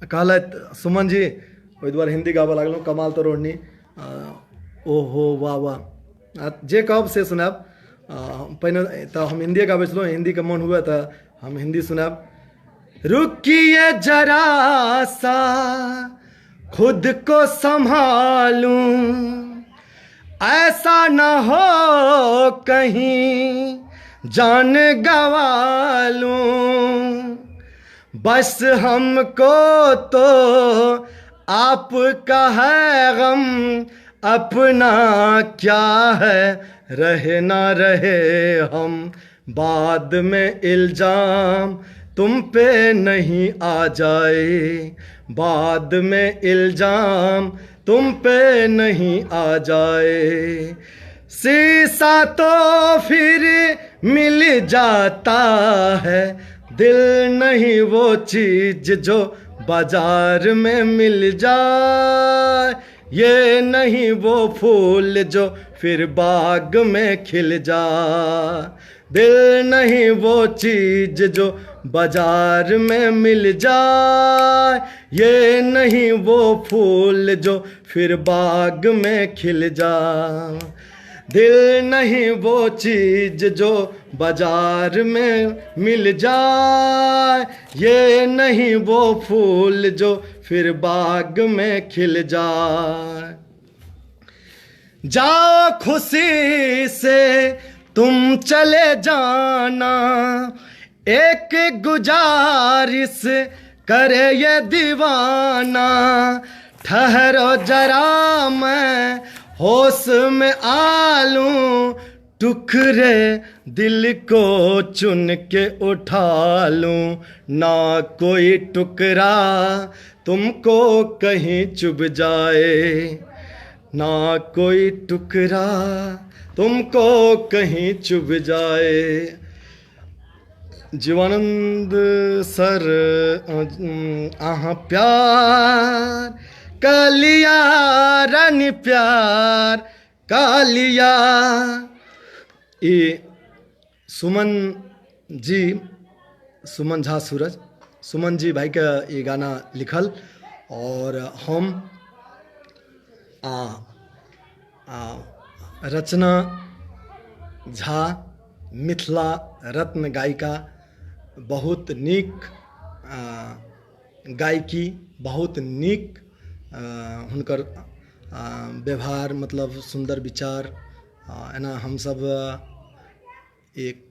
कहलत सुमन जी, ओहि दुआरे हिंदी गाबऽ लगलहुँ। कमाल तो रोहनी, ओहो वाह वाह, जे कहब से सुनाब। पहले तो हम हिंदी गाबै छलहुँ, हिंदी के मन हुए तो हम हिंदी सुनाब। रुकिए जरा सा खुद को संभालूं, ऐसा न हो कहीं जान गवा लूं। बस हमको तो आपका है गम, अपना क्या है रहे ना रहे हम। बाद में इल्जाम तुम पे नहीं आ जाए, बाद में इल्जाम तुम पे नहीं आ जाए। शीशा तो फिर मिल जाता है, दिल नहीं वो चीज जो बाजार में मिल जाए। ये नहीं वो फूल जो फिर बाग में खिल जाए, दिल नहीं वो चीज जो बाजार में मिल जाए। ये नहीं वो फूल जो फिर बाग में खिल जाए, दिल नहीं वो चीज जो बाजार में मिल जाए। ये नहीं वो फूल जो फिर बाग में खिल जाए। जाओ खुशी से तुम चले जाना, एक गुजारिश करे ये दीवाना। ठहरो जरा मैं होश में आ लूं, टुकड़े दिल को चुन के उठा लूं। ना कोई टुकड़ा तुमको कहीं चुभ जाए, ना कोई टुकड़ा तुमको कहीं चुभ जाए। जीवानंद सर आहा प्यार कालिया रानी प्यार कालिया। ये सुमन जी, सुमन झा सूरज, सुमन जी भाई का ये गाना लिखल और हम रचना झा मिथिला रत्न गायिका, बहुत नीक गायकी, बहुत नीक हुनकर व्यवहार, मतलब सुंदर विचार। एना हम सब एक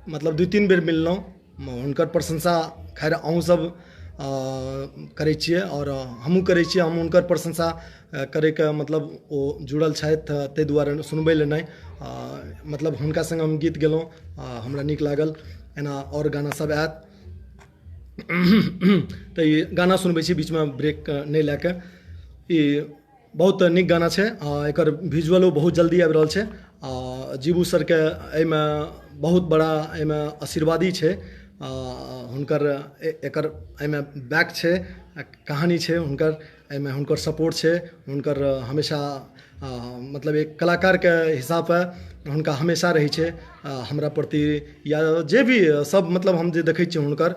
मतलब 2-3 बेर मिललहुँ, हुनकर प्रशंसा खैर अहूँ सब करै छियै और हमहूँ करै छियै। हम हुनकर प्रशंसा करैके मतलब ओ जुड़ल छथि ताहि दुआरे सुनबै लए नहि, मतलब हुनका संग हम गीत गेलहुँ, हमरा नीक लागल। एना और गाना सब आयत तऽ ई गाना सुनबै छी बीचमे ब्रेक नहि लए कऽ। ई बहुत नीक गाना छै, एकर विजुअलो बहुत जल्दी आबि रहल छै। जीबू सरके एहिमे बहुत बड़ा एहिमे आशीर्वादी छै, हुनकर एकर एहिमे बैक छै, कहानी छै हुनकर, एहिमे हुनकर सपोर्ट छै। हुनकर हमेशा मतलब एक कलाकारके हिसाबे हुनका हमेशा रहै छै हमरा प्रति, या जे भी सब मतलब हम जे देखै छियै हुनकर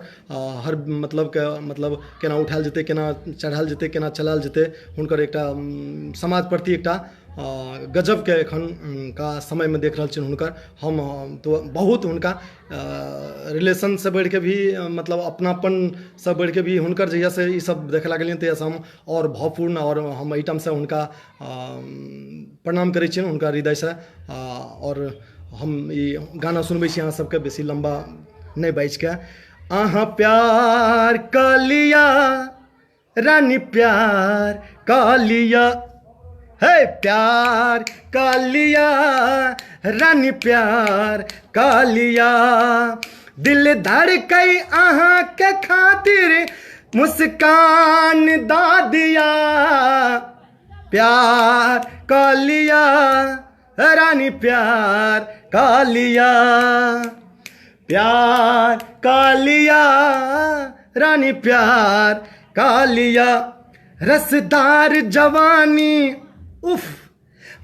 हर मतलब के मतलब केना उठायल जेतै, केना चढ़ायल जेतै, केना चलायल जेतै, हुनकर एकटा समाज प्रति एकटा गजबके एखन का समयमे देख रहल छियनि हुनकर। हम तो बहुत हुनका रिलेशनसँ बढ़ि कऽ भी मतलब अपनापनसँ बढ़ि कऽ भी हुनकर जहियासँ ई सब देखय लागलियनि तहियासँ हम और भावपूर्ण और हम एहिठामसँ हुनका प्रणाम करै छियनि हुनका हृदयसँ। और हम ई गाना सुनबै छी अहाँ सबके बेसी लम्बा नहि बाजि कऽ। अहाँ प्यार कालिया रानी प्यार कालिया, हे प्यार कालिया रानी प्यार कालिया। दिल धड़कई अहाँ के खातिर मुस्कान दा दिया। प्यार कालिया रानी प्यार कालिया, प्यार कालिया रानी प्यार कालिया। रसदार जवानी उफ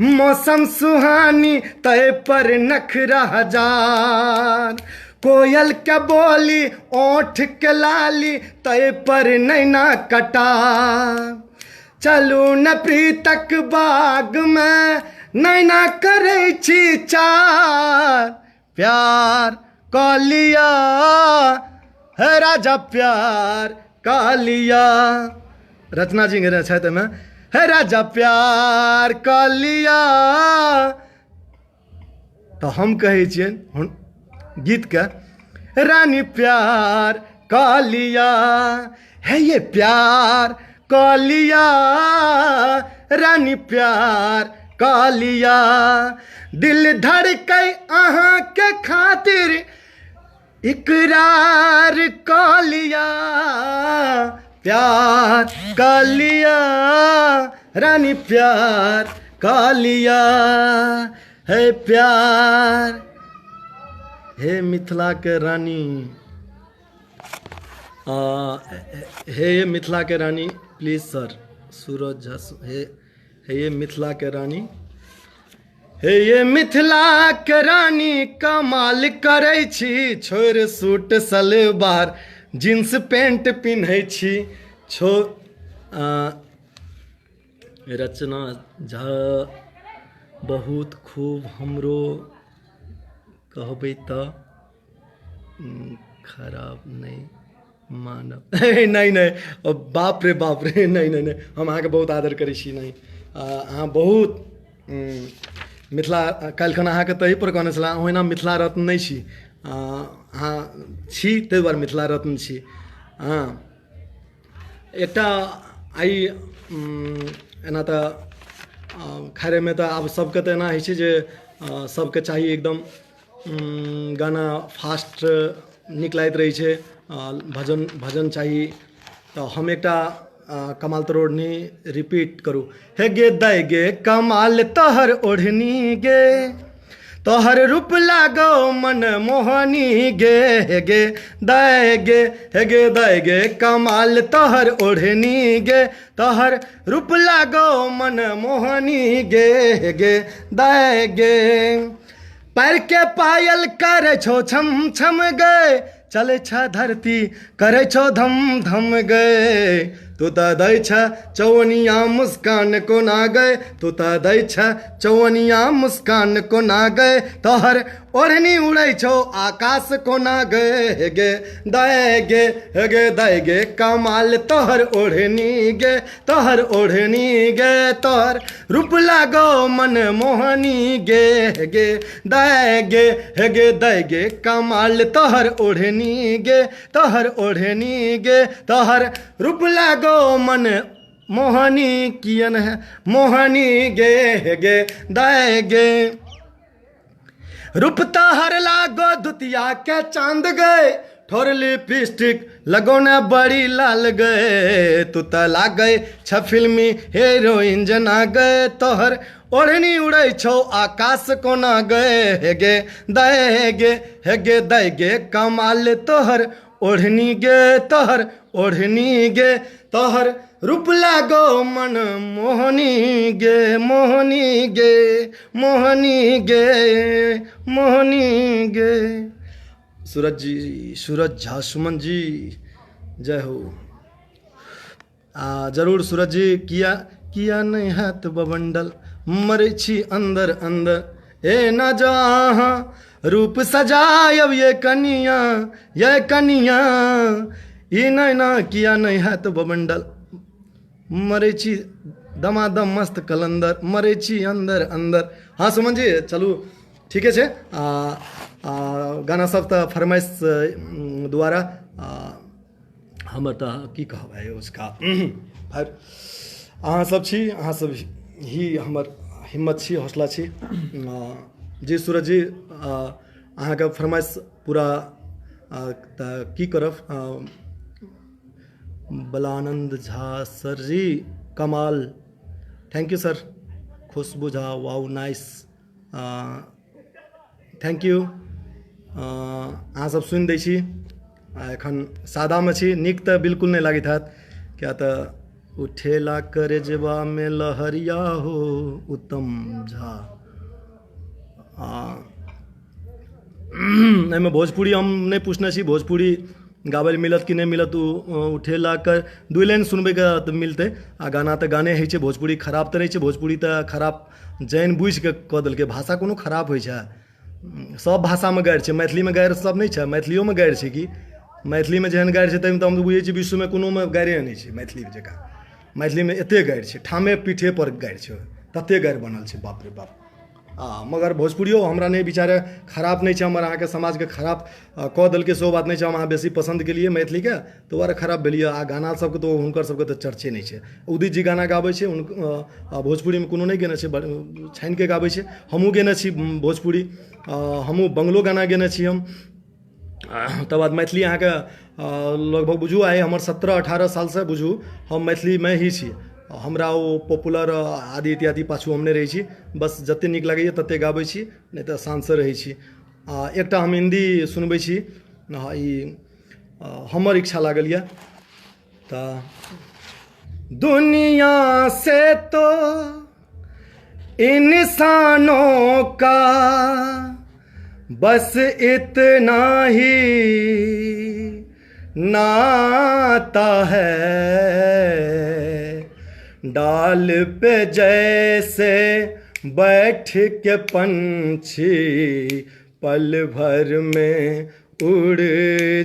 मौसम सुहानी, तय पर नखरा हजार। कोयल के बोली ओठ के लाली, तय पर नैना कटार। चलू न प्रीतक बाग में नैना करै छी चार। प्यार कालिया है राजा प्यार कालिया। रचना जी छथि एहिमे, है राजा प्यार कालिया। तो हम कहै छियै गीतके, रानी प्यार कालिया है ये प्यार कालिया, रानी प्यार कालिया। दिल धड़कै अहाँ के खातिर इकरार कालिया, प्यार कालिया रानी प्यार कालिया है प्यार। हे मिथिला के रानी, हे ये मिथिला के रानी, प्लीज सर सूरज झा, हे ये मिथिला के रानी, हे ये मिथिला के रानी कमाल करै छी। छोड़ सूट सलवार जींस पैंट पिन्है छी। रचना झा बहुत खूब, हमरो कहबै तऽ खराब नहीं मानब। नहीं नहीं बाप रे नहीं नहीं नहीं, हम अहाँके बहुत आदर करै छी। नहीं अहाँ बहुत मिथिला, काल्हिखन अहाँके तहीपर कहने छलहुँ ओहिना मिथिला रत्न नहीं छी। अहाँ छी ताहि दुआरे मिथिला रत्न छी। एकटा आइ एना तऽ खैरेमे तऽ आब सबके तऽ एना होइ छै जे सबके चाही एकदम गाना फास्ट नीक लागैत रहै छै, भजन चाही। तऽ हम एकटा कमाल तोहर ओढ़नी रिपीट करू। हे गे दाय गे कमाल तोहर ओढ़नी गे, तोहर रूप लागो मन मोहनी गे। हे गे दाय गे, हे गे दाय गे कमाल तोहर ओढ़नी गे, तोहर रूप लागो मन मोहनी गे। हे गे दाय गे पैर के पायल करे छो छम छम गए, चले छ धरती करे छो धम धम गए। तू तऽ दै छ चौवनिया मुस्कान को ना गए, तू तऽ दै छ चौवनिया मुस्कान को ना गए। तोहर ओढ़नी उड़ै छो आकाश को ना गए। हे गे दाय गे, हे गे दाय गे कमाल तोहर ओढ़नी गे, तोहर ओढ़नी गे, तोहर रूप लागो मन मोहनी गे। हे गे दाय गे, हे गे दाय गे कमाल तोहर ओढ़नी गे, तोहर ओढ़नी गे, तोहर रूप लागो मन मोहनी कियन है मोहनी गे। हे गे दाय गे रूप तोहर लागो दुतिया के चांद गए, ठोर लिपस्टिक लगोने बड़ी लाल गए। तू तो लागे छ फिल्मी हीरोइन जना गए, तोहर ओढ़नी उड़ै छौ आकाश कोना गए। हे गे दाय गे, हे गे दाय गे कमाल तोहर ओढ़नी गे, तोहर ओढ़नी गे, तोहर रूप लागो मन मोहनी गे, मोहनी गे, मोहनी गे, मोहनी गे। सूरज जी, सूरज झा, सुमन जी जय हो। जरूर सूरज जी, किया नहीं है तो बबंडल मरे छी अंदर अंदर, ए न जहाँ रूप सजायब ये कनिया, ये कनिया ई नहीं ना किया नहीं है तो बबंडल मरे छी दमादम मस्त कलंदर, मरे छी अंदर अंदर। हाँ सुमन जी चलू ठीके छै। गाना सब तऽ फरमाइश द्वारा हमर तऽ की कहबै उसका फिर अहाँ सब छी, अहाँ सब ही हमर हिम्मत छी, हौसला छी। जी सूरज जी अहाँके फरमाइश पूरा तऽ की करब। बलानंद झा सर जी कमाल, thank you sir. Khushboo Jha wow nice, thank you. अहाँ सब सुनि दै छी, एखन सादामे छी, नीक तऽ बिल्कुल नहि लागैत हैत, किया तऽ उठेला करे जेबामे लहरिया हो उत्तम झा। एहिमे भोजपुरी हम नहि पूछने छी, भोजपुरी गाबै लए मिलत कि नहि मिलत, उठेला कर 2 लाइन सुनबैके तऽ मिलतै। आ गाना तऽ गाने होइ छै, भोजपुरी खराब तऽ नहि छै, भोजपुरी तऽ खराब जानि बुझि कऽ कऽ देलकै, भाषा कोनो खराब होइ छै। सब भाषामे गारि छै, मैथिलीमे गारि सब नहि छै, मैथिलियोमे गारि छै कि मैथिलीमे जेहन गारि छै ताहिमे तऽ हम बुझै छी विश्वमे कोनोमे गारिए नहि छै मैथिली जकाँ। मैथिलीमे एतेक गारि छै, ठामे पीठे पर गारि छै, ततेक गारि बनल छै, बाप रे बाप। मगर भोजपुरियो हमरा नहि विचारे खराब नहि छै, हमर अहाँके समाजके खराब कऽ देलकै सेहो बात नहि छै। हम अहाँ बेसी पसन्द केलिए मैथिलीके दुआरे खराब भेलिए। आ गाना सबके तऽ हुनकर सबके तऽ चर्चे नहि छै। उदित जी गाना गाबै छै, भोजपुरीमे कोनो नहि गेने छै, छानिके गाबै छै। हमहूँ गेने छी भोजपुरी, हमहूँ बंगलो गाना गेने छी हम। तकर बाद मैथिली अहाँके लगभग बुझू आइ हमर 17-18 सालसँ बुझू हम मैथिलीमे ही छी। हमरा ओ पॉपुलर आदि इत्यादि पाछू हम नहि रहै छी, बस जतेक नीक लागैए ततेक गाबै छी, नहि तऽ शान्तसँ रहै छी। एकटा हम हिन्दी सुनबै छी, ई हमर इच्छा लागल यऽ तऽ दुनिया से तो इंसानों का बस इतना ही नाता है, डाल पे जैसे बैठ के पंछी पल भर में उड़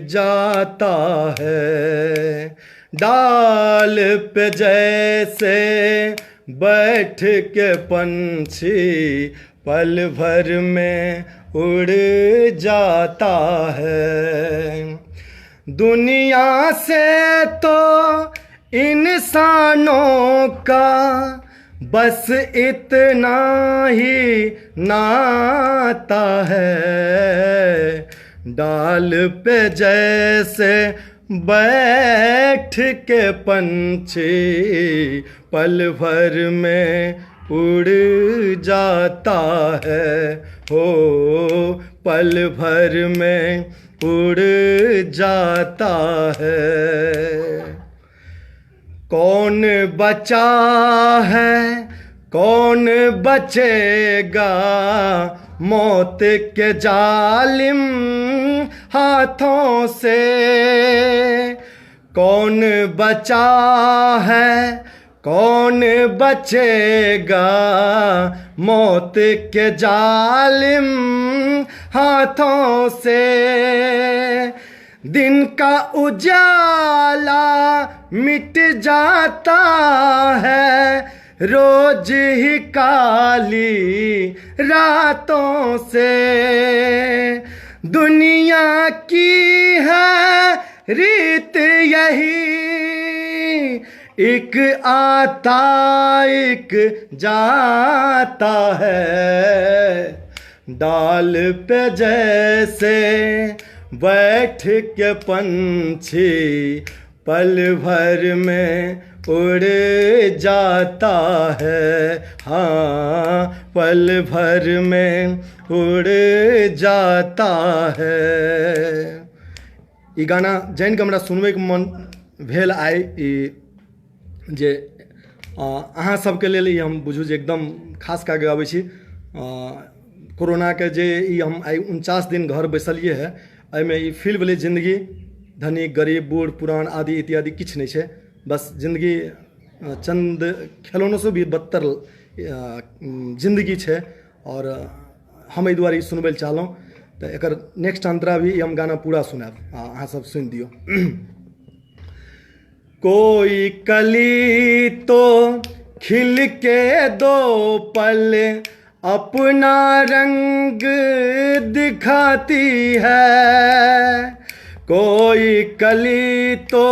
जाता है, डाल पे जैसे बैठ के पंछी पल भर में उड़ जाता है। दुनिया से तो इंसानों का बस इतना ही नाता है, डाल पे जैसे बैठ के पंछी पल भर में उड़ जाता है, हो पल भर में उड़ जाता है। कौन बचा है कौन बचेगा मौत के जालिम हाथों से, कौन बचा है कौन बचेगा मौत के जालिम हाथों से। दिन का उजाला मिट जाता है, रोज ही काली रातों से। दुनिया की है रीत यही, एक आता एक जाता है, डाल पे जैसे बैठ के पंछी पल भर में उड़ जाता है, हाँ पल भर में उड़ जाता है। ई गाना जानिके हमरा सुनबैके मन भेल आइ, ई जे अहाँ सबके लेल ई हम बुझू जे एकदम खास कऽ के गाबै छी। कोरोनाके जे ई हम आइ 49 दिन घर बैसलिए है, एहिमे ई फील भेलै जिंदगी धनिक गरीब बूढ़ पुरान आदि इत्यादि किछु नहि छै, बस जिंदगी चंद खिलौनोसँ भी बदतर जिंदगी छै। और हम एहि दुआरे ई सुनबै लए चाहलहुँ, तऽ एकर नेक्स्ट अंतरा भी हम गाना पूरा सुनायब, अहाँ सब सुनि दियौ। कोई कली तो खिल के दो पल अपना रंग दिखाती है, कोई कली तो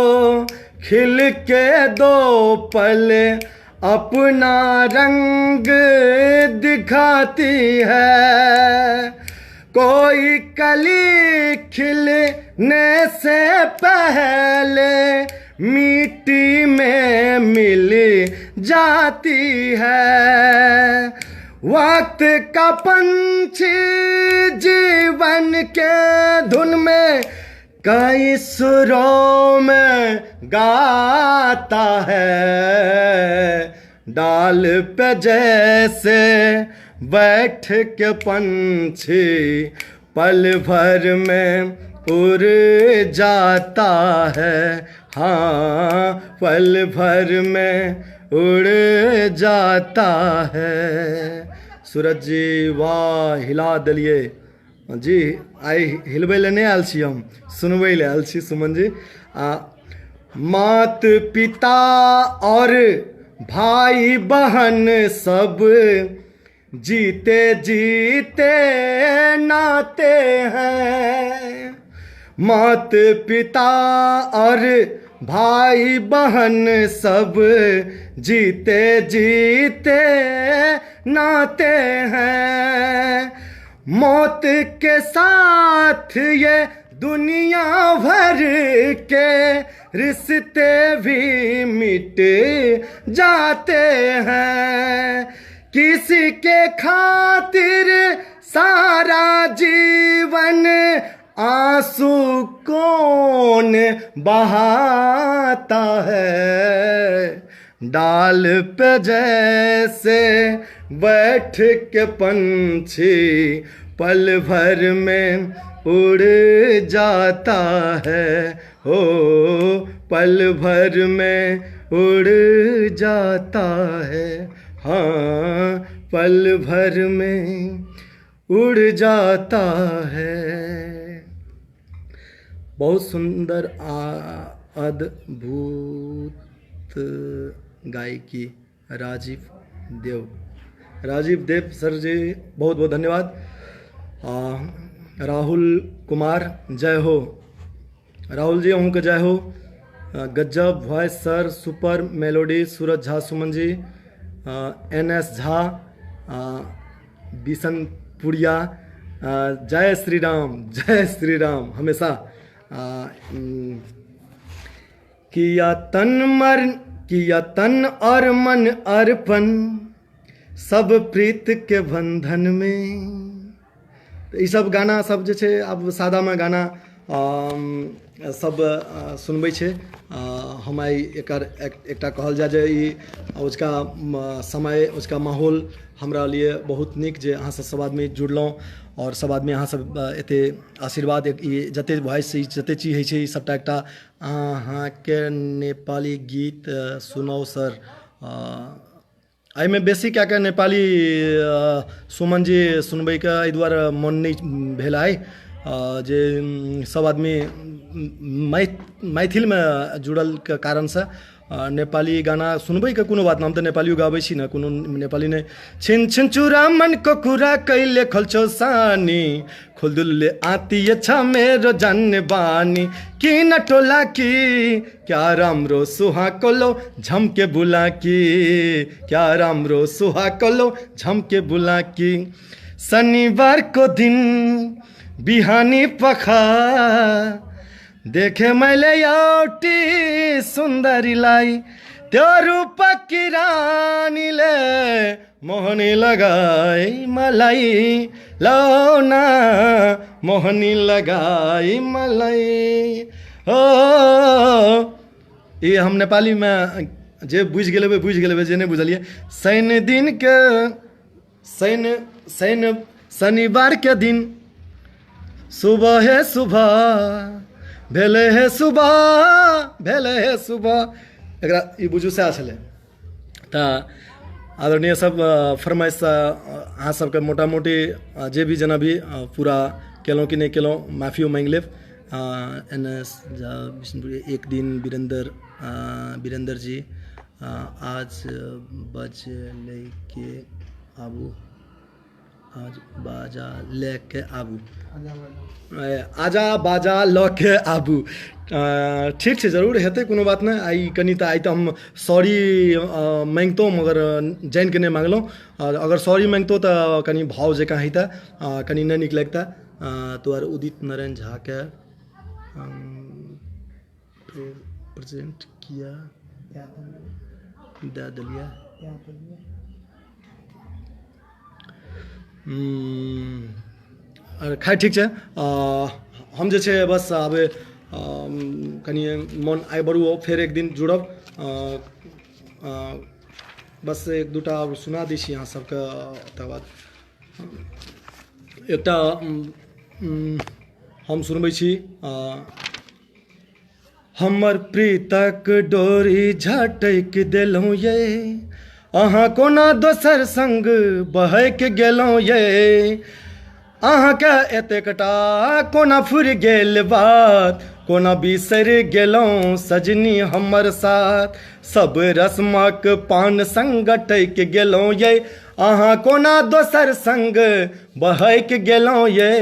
खिल के दो पल अपना रंग दिखाती है, कोई कली खिलने से पहले मिट्टी में मिल जाती है। वक्त का पंछी जीवन के धुन में कई सुरों में गाता है, डाल पे जैसे बैठ के पंछी पल भर में उड़ जाता है, हाँ पल भर में उड़ जाता है। सूरज जी वाह हिला दिलिए, जी आइ हिलबै लए नहि आयल छी, हम सुनबै लए आयल छी सुमन जी। मात पिता और भाई बहन सब जीते जीते नाते हैं। मात पिता और भाई बहन सब जीते जीते नाते हैं। मौत के साथ ये दुनिया भर के रिश्ते भी मिट जाते हैं। किसी के खातिर सारा जीवन आंसू कौन बहाता है। डाल पे जैसे बैठ के पंछी पल भर में उड़ जाता है। हो पल भर में उड़ जाता है। हाँ पल भर में उड़ जाता है। बहुत सुंदर अद्भुत गायकी राजीव देव सर जी, बहुत बहुत धन्यवाद। राहुल कुमार जय हो। राहुल जी अहूँ के जय हो। गजब वॉइस सर, सुपर मेलोडी। सूरज झा सुमन जी, NS झा, बिशनपुरिया, जय श्री राम हमेशा। किया तन और मन अर्पण सब प्रीत के बंधन में। तो ये सब गाना सब जे छै आब सादामे गाना सब सुनबै छै। हम आई एकर एकटा कहल जाए जे ई उसका समय उसका माहौल हमरा लिए बहुत नीक जे अहाँ सब आदमी जुड़लहुँ और सब आदमी अहाँ सब एते आशीर्वाद ई जते वॉइस जते चीज होइ छै ई सबटा एकटा अहाँके नेपाली गीत सुनाउ सर। एहिमे बेसी कए कऽ नेपाली सुमन जी सुनबैके एहि दुआरे मोन नहि भेल आइ जे सब आदमी मैथिलमे जुड़लके कारणसँ नेपाली गाना सुनबैके कोनो बात नहि। हम तऽ नेपालियो गाबै छी ने, कोनो नेपाली नहि। छिन छिन चुरा मन को कुरा कैले खोल्छौ सानी खुलदुल्ले आती छ मेरो जान्ने बानी कि न टोला की क्या राम्रो सुहाको लो झम्के बुला की क्या राम्रो सुहाको लो झम्के बुला की। शनिवार को दिन बिहानी पखा देखे मैले एउटी सुन्दरीलाई त्यो रूपकी रानीले मोहनी लगाई मलाई लौना मोहनी लगाई मलाई। हो ये हम नेपाली में जे बुझ गेले जे नहीं बुझलिए। शनि दिन के शनिवार के दिन सुबह है सुबह भेले है सुबह एकरा ई बुझू सएह छलै। तऽ आदरणीय सब फरमाइश अहाँ सबके मोटा मोटी जे भी जेना भी पूरा केलहुँ कि नहीं केलहुँ माफियो मांगि लेब। NS झा बिशनपुरी, एक दिन वीरेंद्र जी आज बजलै के आबू आज बाजा लेके आबू आजा बाजा लऽ के आबू। ठीक छै जरूर हेतै कोनो बात नहीं। आई कनी तऽ आई तऽ हम सॉरी मांगतहुँ मगर जानि के नहीं मांगलहुँ। अगर सॉरी मांगतहुँ तऽ कनी भाव जकाँ हेतै, कनी नहीं नीक लगतै। तोहर उदित नारायण झा के प्रेजेंट किया दे देलिए। खैर ठीक छै। हम जे छै बस आब कनी मन आइ बढ़ू फेर एक दिन जुड़ब। बस एक दूटा और सुना दै छी अहाँ सबके। तकर बाद एकटा हम सुनबै छी हमर प्रीतक डोरी झटक देलहुँ ये अहाँ कोना दोसर संग बहक गेलहुँ ये अहाँके एतेकटा कोना फुरि गेल बात, कोना बिसर गेलहुँ सजनी हमर साथ, सब रस्मक पान संग टैक गेलहुँ ये, अहाँ कोना दोसर संग बहैक गेलहुँ ये,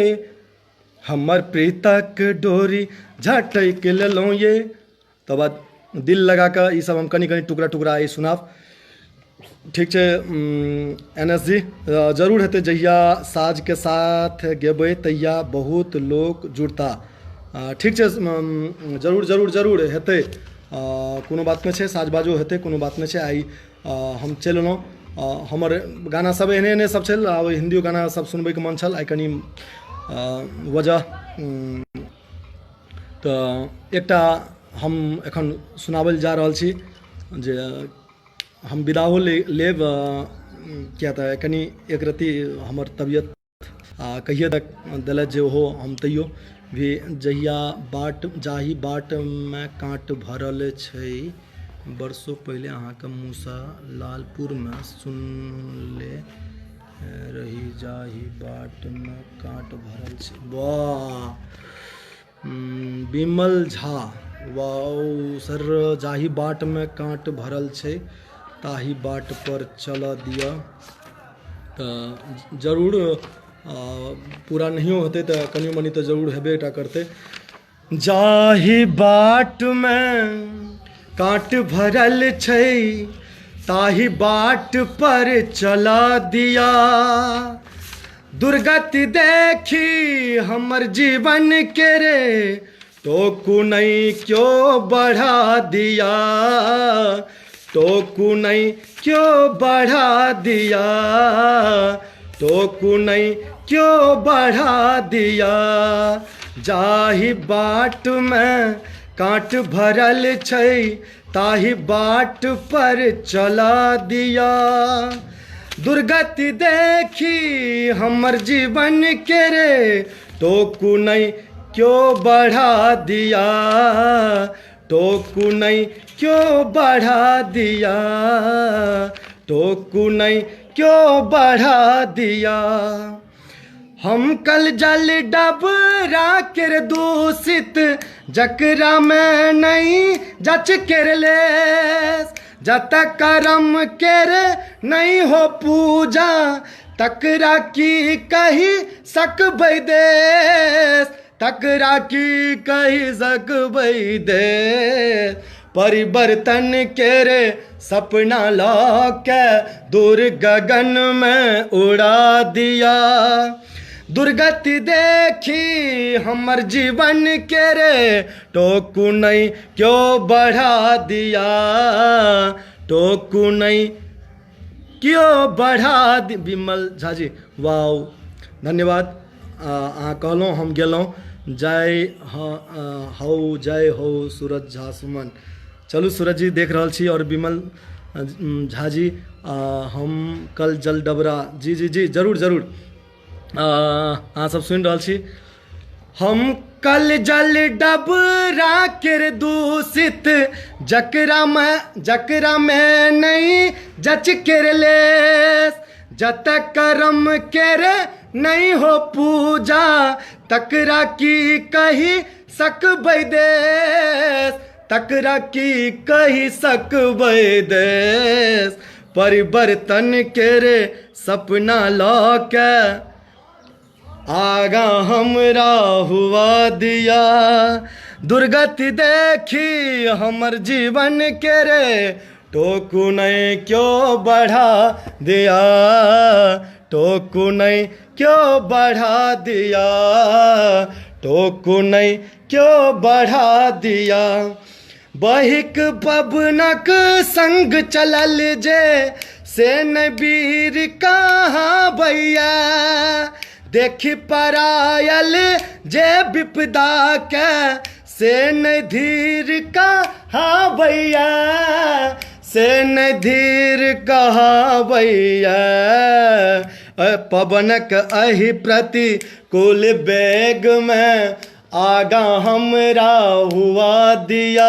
हमर प्रीतक डोरी झटैक लेलहुँ ये। तब बाद दिल लगा कऽ ई सब हम कनि कनि टुकड़ा टुकड़ा ई सुनाब। ठीक छै एनएस जी, जरूर हेतै जहिया साजके साथ गेबै तहिया बहुत लोक जुड़ता। ठीक छै, जरूर जरूर जरूर हेतै, कोनो बात नहि छै, साजबाजो हेतै, कोनो बात नहि छै। आइ हम चलि अयलहुँ, हमर गाना सब एहने एहने सब छल, आब हिन्दियो गाना सब सुनबैके मन छल। आइ कनि वजह तऽ एकटा हम एखन सुनाबै जा रहल छी जे हम विदाओ लेब, किया तऽ कनि एक रत्ती हमर तबियत कहिए तक देलथि जे ओहो हम तैयो भी जहिया बाट जाहि बाटमे काँट भरल छै, बरसों पहिले अहाँके मुँहसँ लालपुरमे सुनले रही जाहि बाटमे काँट भरल छै। वाह विमल झा, वाह सर, जाहि बाटमे काँट भरल छै ताहि बाट पर चल दिअ। तऽ जरूर पूरा नहियो हेतै तऽ कनियो मनि तऽ जरूर हेबे टा करतै। जाहि बाटमे काँट भरल छै ताहि बाट पर चला दिया, दुर्गति देखी हमर जीवन के रे टोकू नहीं क्यों बढ़ा दिया, टोकू नहीं क्यों बढ़ा दिया, टोकू नहीं क्यों बढ़ा दिया, जाहि बाट में काँट भरल छै ताहि बाट पर चला दिया, दुर्गति देखी हमर जीवन के रे टोकू नहीं क्यों बढ़ा दिया, टोकू नहीं क्यों बढ़ा दिया, टोकू नहीं क्यों बढ़ा दिया। हम कल जल डबरा कर दूषित जकरा में नहीं जच कर ले, जत करम कर नहीं हो पूजा तकरा की कही सकबै देश, तकरा की कही सकबै देश, परिवर्तन के रे सपना लौके दूर गगन में उड़ा दिया, दुर्गति देखी हमर जीवन के रे टोकू नहीं क्यों बढ़ा दिया, टोकू नहीं क्यों बढ़ा दी। विमल झा जी, वाओ धन्यवाद, अहाँ कहलहुँ हम गेलहुँ। जय हो जय हो सूरज झा सुमन। चलू सूरज जी देख रहल छी, और विमल झा जी हम कल जल डबरा, जी जी जी जरूर जरूर अहाँ सब सुनि रहल छी। हम कल जल डबरा कर दूषित जकरा में नहीं जच कर ले, जत करम कर नहीं हो पूजा तकरा की कही सकबै देश, तकरा की कही सकबै देश, परिवर्तन के रे सपना लौके आगा हमरा हुआ दिया, दुर्गति देखी हमर जीवन के रे टोकू नहीं क्यों बढ़ा दिया, टोकू नहीं क्यों बढ़ा दिया, टोकू नहीं क्यों बढ़ा दिया, बहिक पवनक संग चलल जे से न वीर कहाँ भैया, देखी परायल जे विपदा के से न धीर कहाँ भैया, से न धीर कहाँ भैया, पवनक अहि प्रतिकूल बेग में आगा हमरा हुआ दिया।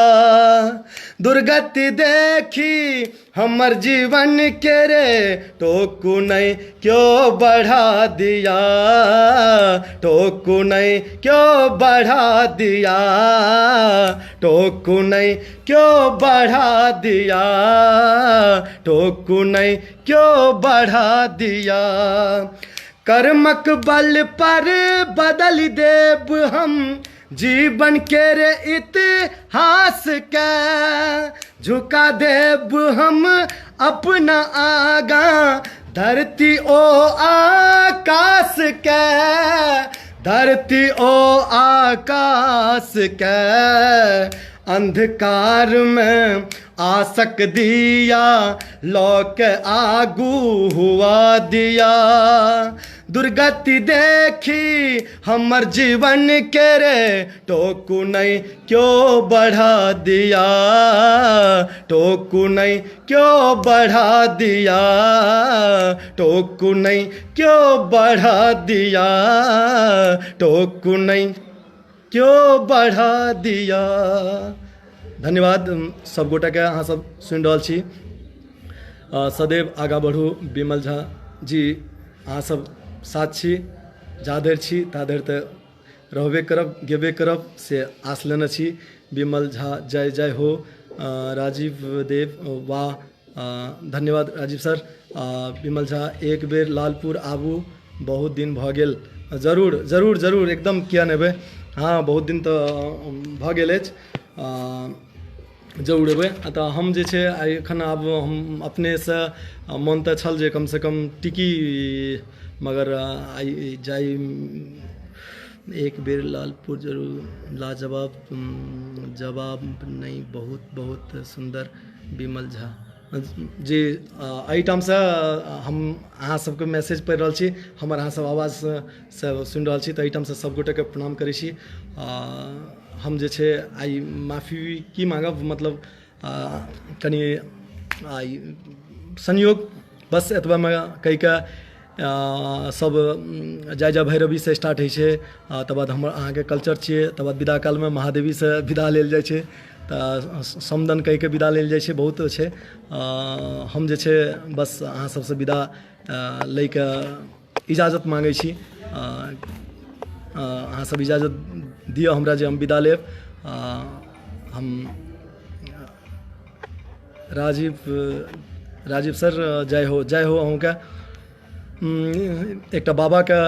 दुर्गति देखी हमर जीवन के रे, टोकू नहीं क्यों बढ़ा दिया, टोकू नहीं क्यों बढ़ा दिया, टोकू नहीं क्यों बढ़ा दिया, टोकू नहीं क्यों बढ़ा दिया। कर्मक बल पर बदल देव हम जीवन के रे इतिहास के, झुका देव हम अपना आगा धरती ओ आकाश के, धरती ओ आकाश के। अंधकार में आसक दिया लौक आगू हुआ दिया। दुर्गति देखी हमर जीवन के रे, टोकू नहीं क्यों बढ़ा दिया, टोकू नहीं क्यों बढ़ा दिया, टोकू नहीं क्यों बढ़ा दिया, टोकू नहीं क्यों बढ़ा दिया। धन्यवाद सब गोटा के। अहाँ सब सुनि रहल छी सदैव आगाँ बढ़ू विमल झा जी, अहाँ सब साथ छी, जा धरि छी ता धरि तऽ रहबे करब, गेबे करब से आस लेने छी। विमल झा जय जय हो। राजीव देव वाह, धन्यवाद राजीव सर। विमल झा एक बेर लालपुर आबू, बहुत दिन भऽ गेल। जरूर जरूर जरूर, एकदम किया नहि एबै। हाँ बहुत दिन तऽ भऽ गेल अछि, जरूर एबै। तऽ हम जे छै आइ एखन आब हम अपनेसँ मन तऽ छल जे कमसँ कम टिकी, मगर आइ जाय एक बेर लालपुर जरूर, लाजवाब जवाब नहीं, बहुत बहुत सुंदर विमल झा जी। एहिठामसँ हम अहाँ सबके मैसेज पढ़ि रहल छी, हमर अहाँ सब आवाज से सुनि रहल छी, तऽ एहिठामसँ सब गोटेके प्रणाम करै छी। हम जे छै आइ माफी की मांगब, मतलब कनि आइ संयोग बस एतबामे कहि कऽ सब जय जय भैरवीसँ स्टार्ट होइ छै, तकर बाद हमर अहाँके कल्चर छियै, तकर बाद विदा कालमे महादेवीसँ विदा लेल जाइ छै, तऽ समदन कहि कऽ विदा लेल जाइ छै, बहुत छै। हम जे छै बस अहाँ सबसँ विदा लैके इजाजत मांगै छी। अहाँ सब इजाजत दिअ हमरा जे हम विदा लेब। हम राजीव सर जय हो, जय हो अहूँके। एकटा बाबाके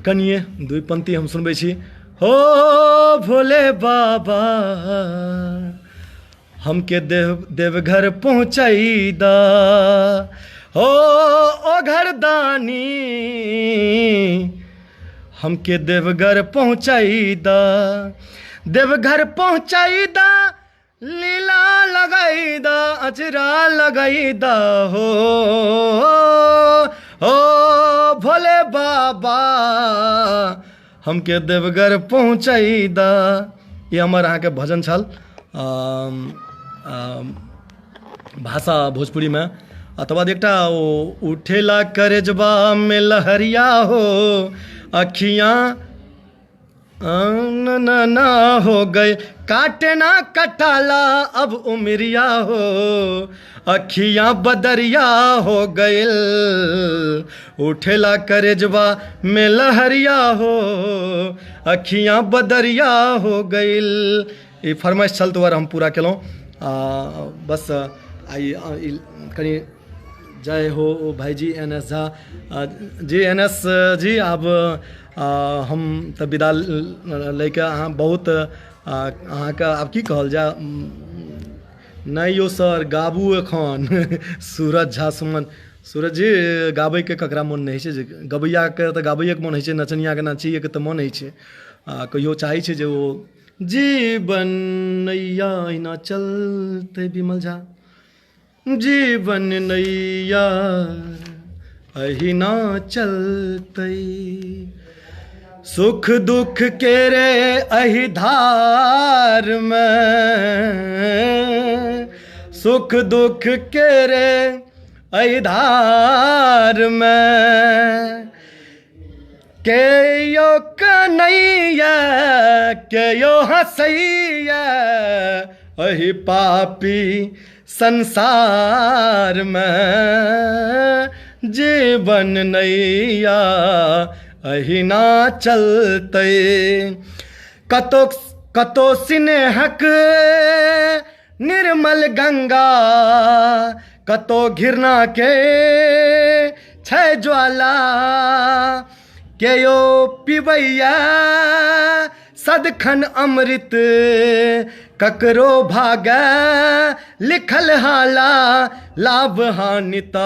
कनिये दुइ पंक्ति हम सुनबै छी। हो भोले बाबा हमके देवघर पहुँचाई दा, हो ओ घरदानी हमके देवघर पहुँचाई दा, देवघर पहुँचाई दा, लीला लगाई दा, अचरा लगाई दा, हो भोले बाबा हमके देवघर पहुँचाई दा। ये हमर अहाँके भजन छल, भाषा भोजपुरीमे। तकर बाद एकटा ओ उठेला करेजबा में लहरिया हो, अखियाँ ना हो गए, काटे ना कटाला अब उमरिया हो, अखियाँ बदरिया हो गइल, उठेला करेजबा में लहरिया हो, अखियाँ बदरिया हो गइल। ई फरमाइश छल तो हम पूरा केलहुँ। बस आई कनी जय हो भाईजी NS झा जी। NS जी आब हम तऽ विदा लैके, अहाँ बहुत अहाँके आब की कहल जाय, नहि यौ सर गाबू एखन सूरज झा सुमन। सूरज जी गाबैके ककरा मोन नहि होइ छै, जे गबैयाके तऽ गाबैएके मोन होइ छै, नचनियाके नचैएके तऽ मोन होइ छै। कहियो चाहै छै जे ओ जीवन नैया अहिना चलतै विमल झा, जीवन नैया अहिना चलतै, सुख दुख के रे अहि धार में, सुख दुख के रे अहि धार में, के यो कन्हैया के यो हंसैया अहि पापी संसार में जीवन नैया अहि ना चलते कतो कतो सिनेहक निर्मल गंगा कतो घृणा के छै ज्वाला के यो पिबैया सदखन अमृत ककरो भाग लिखल हाला लाभ हानिता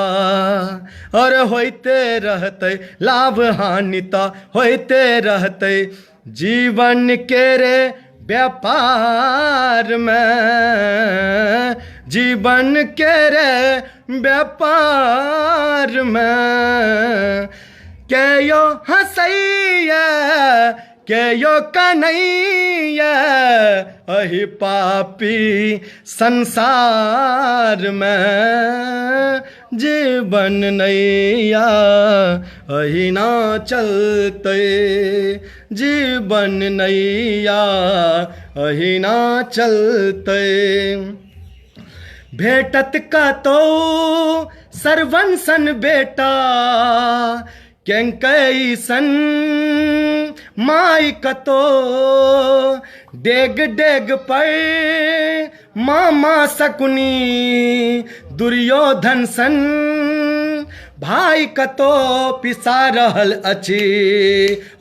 और होते रहते लाभ हानिता होते रहते जीवन के रे व्यापार में जीवन के रे व्यापार में के यो हंसैया के यो कन्हैया अहि पापी संसार में जीवन नैया अहि ना चलते जीवन नैया अहि ना चलते भेटत का तो सरवन सन बेटा कैसन माई कतो डेग डेग पर मामा सकुनी दुर्योधन सन भाई कतो पिसा रहल अछि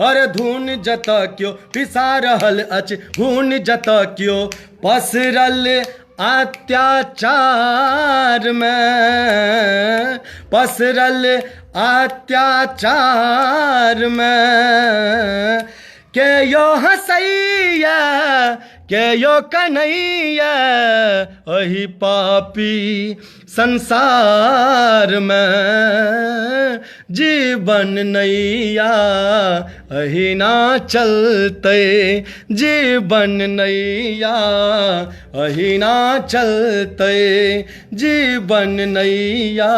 और धुन जत क्यों पिसा रहल अछि धुन जत क्यों पसरल अत्याचार में पसरल अत्याचार में के यो हंसैया के यो कन्हैया अहि पापी संसार में जीवन नैया अहि ना चलते जीवन नैया अहि ना चलते जीवन नैया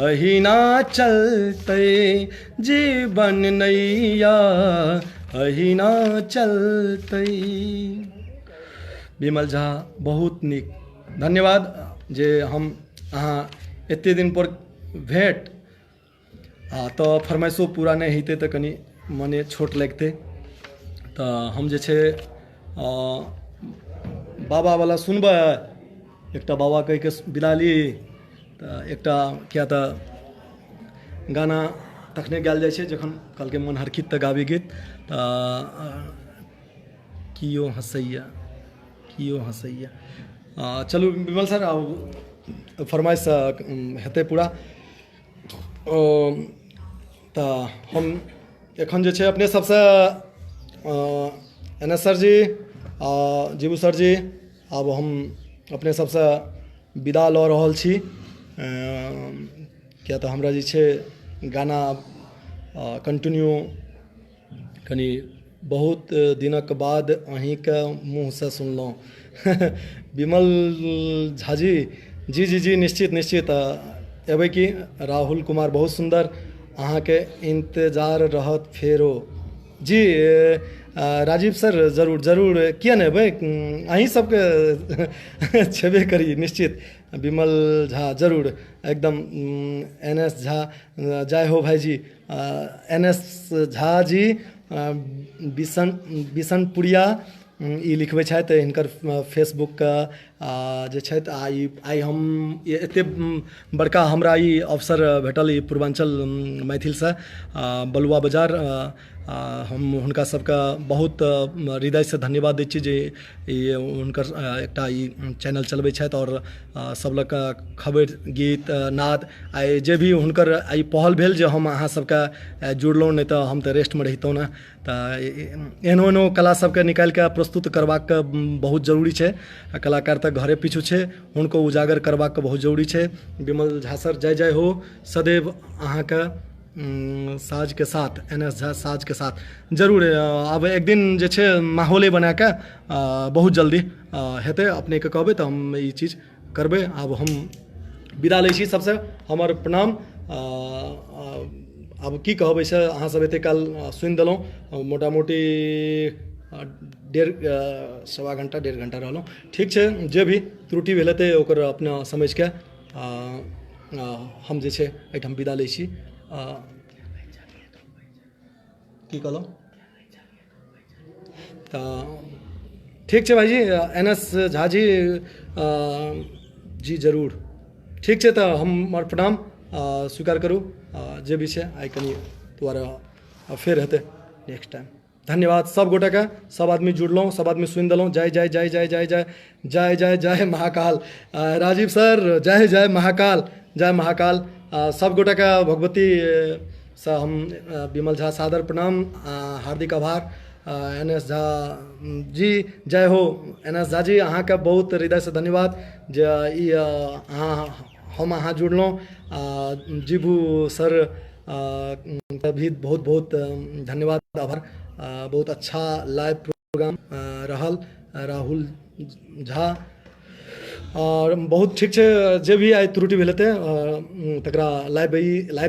अहि ना चलते जीवन नैया अहि ना चलते। विमल झा बहुत नीक धन्यवाद जे हम अहाँ एते दिन पर भेंट तो फरमाइशो पूरा नहीं हेतै तो कनी मने छोट लगते तो हम जे छै बाबा वाला सुनबै एकटा बाबा कह के विदा ली तो एकटा क्या तो गाना तखने गायल जाइ छै जखन कहलकै मन हरखित तऽ गाबी गीत कियो हंसैया चलू विमल सर आब फरमाइश हेतै पूरा तो हम एखन जे छै अपने सबसे एन एस सर जी जीबू सर जी आब हम अपने सबसे विदा लऽ रहल छी किया तऽ हमरा जे छै गाना कंटिन्यू कनी बहुत दिनक बाद अहींके मुँह से सुनलहुँ विमल झा जी जी जी जी निश्चित निश्चित एबै कि राहुल कुमार बहुत सुंदर अहाँ के इंतजार रहत फेरो जी राजीव सर जरूर जरूर किया नहीं भाई अहीं सबके छेबे करी निश्चित विमल झा जरूर एकदम एन एस झा जय हो भाई G N S Jha ji बिशनपुरिया ई लिखबै छथि हिनकर फेसबुक के जे छथि आइ हम एते बड़का हमरा ई अवसर भेटल ई पूर्वांचल मैथिल से बलुआ बाजार हम हुनका सबके बहुत हृदय से धन्यवाद दै छी जे ई हुनकर एकटा ई चैनल चलबै छथि और सब लग खबर गीत नाद आइ जे भी हुनकर आई पहल भेल जे हम अहाँ सबके जुड़लहुँ नहीं तो हम तो रेस्ट में रहितौं ना तो एहनो एहनो कला सबके निकाल के प्रस्तुत करबाक बहुत जरूरी है कलाकार तो घरे पीछू है हुनको उजागर करबाक बहुत जरूरी है विमल झा सर जय जय हो सदैव अहाँ के साज के साथ एन एस झा साज के साथ जरूर अब एक दिन जे छै माहौले बना के बहुत जल्दी हेतै अपने के कहबै तो हम ई चीज करबै आब हम विदा लै छी सबसे हमर प्रणाम अब की कहब एहिसँ अहाँ सब एते काल सुनि देलहुँ मोटा मोटी सवा घंटा 1.5 घंटा रहलहुँ। ठीक छै, जे भी त्रुटि भेल हेतै ओकर अपना समझि कऽ हम जे छै एहिठाम विदा लै छी। की कहलहुँ तऽ ठीक छै भाईजी, NS झा जी जी जरूर ठीक छै, तऽ हमर प्रणाम स्वीकार करू। जे भी छै आइ कनि दोबारा फेर हेतै नेक्स्ट टाइम। धन्यवाद सब गोटेके, सब आदमी जुड़लहुँ, सब आदमी सुनि देलहुँ। जय जय जय जय जय जय जय जय जय महाकाल। राजीव सर जय जय महाकाल, जय महाकाल। सब गोटेके भगवती से हम विमल झा सादर प्रणाम, हार्दिक आभार। NS झा जी जय हो। NS झा जी अहाँके बहुत हृदयसँ धन्यवाद जे ई हम अहाँ जुड़लहुँ। जीबू सर भी बहुत बहुत धन्यवाद, आभार। बहुत अच्छा लाइव प्रोग्राम रहल। राहुल झा और बहुत ठीक छै, जे भी आइ त्रुटि भेल हेतै तकरा लाइव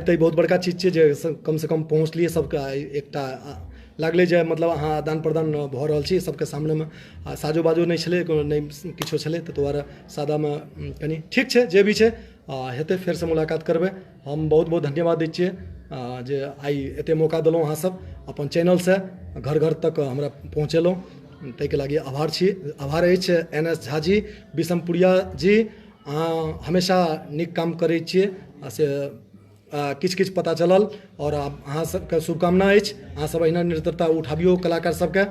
तऽ ई बहुत बड़का चीज छै जे कमसँ कम पहुँचलियै सबके। एकटा लागलै जे मतलब अहाँ आदान प्रदान भऽ रहल छी सबके सामनेमे, साजो बाजो नहि छलै, नहि किछो छलै, तऽ दुआरे सादामे कनि ठीक छै। जे भी छै हेतै फेरसँ मुलाकात करबै। हम बहुत बहुत धन्यवाद दै छियै जे आइ एतेक मौका देलहुँ अहाँ सब अपन चैनलसँ घर घर तक हमरा पहुँचेलहुँ, ताहिके लागि आभार छी। आभार अछि NS झा जी, बिशमपुरिया जी। अहाँ हमेशा नीक काम करै छियै से किछु किछु पता चलल, और अहाँ सबके शुभकामना अछि। अहाँ सब अहिना निरंतरता उठाबियौ कलाकार सबके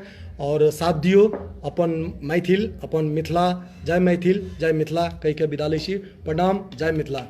और साथ दियौ अपन मैथिल, अपन मिथिला। जय मैथिल जय मिथिला कहि के विदा लै छी। प्रणाम, जय मिथिला।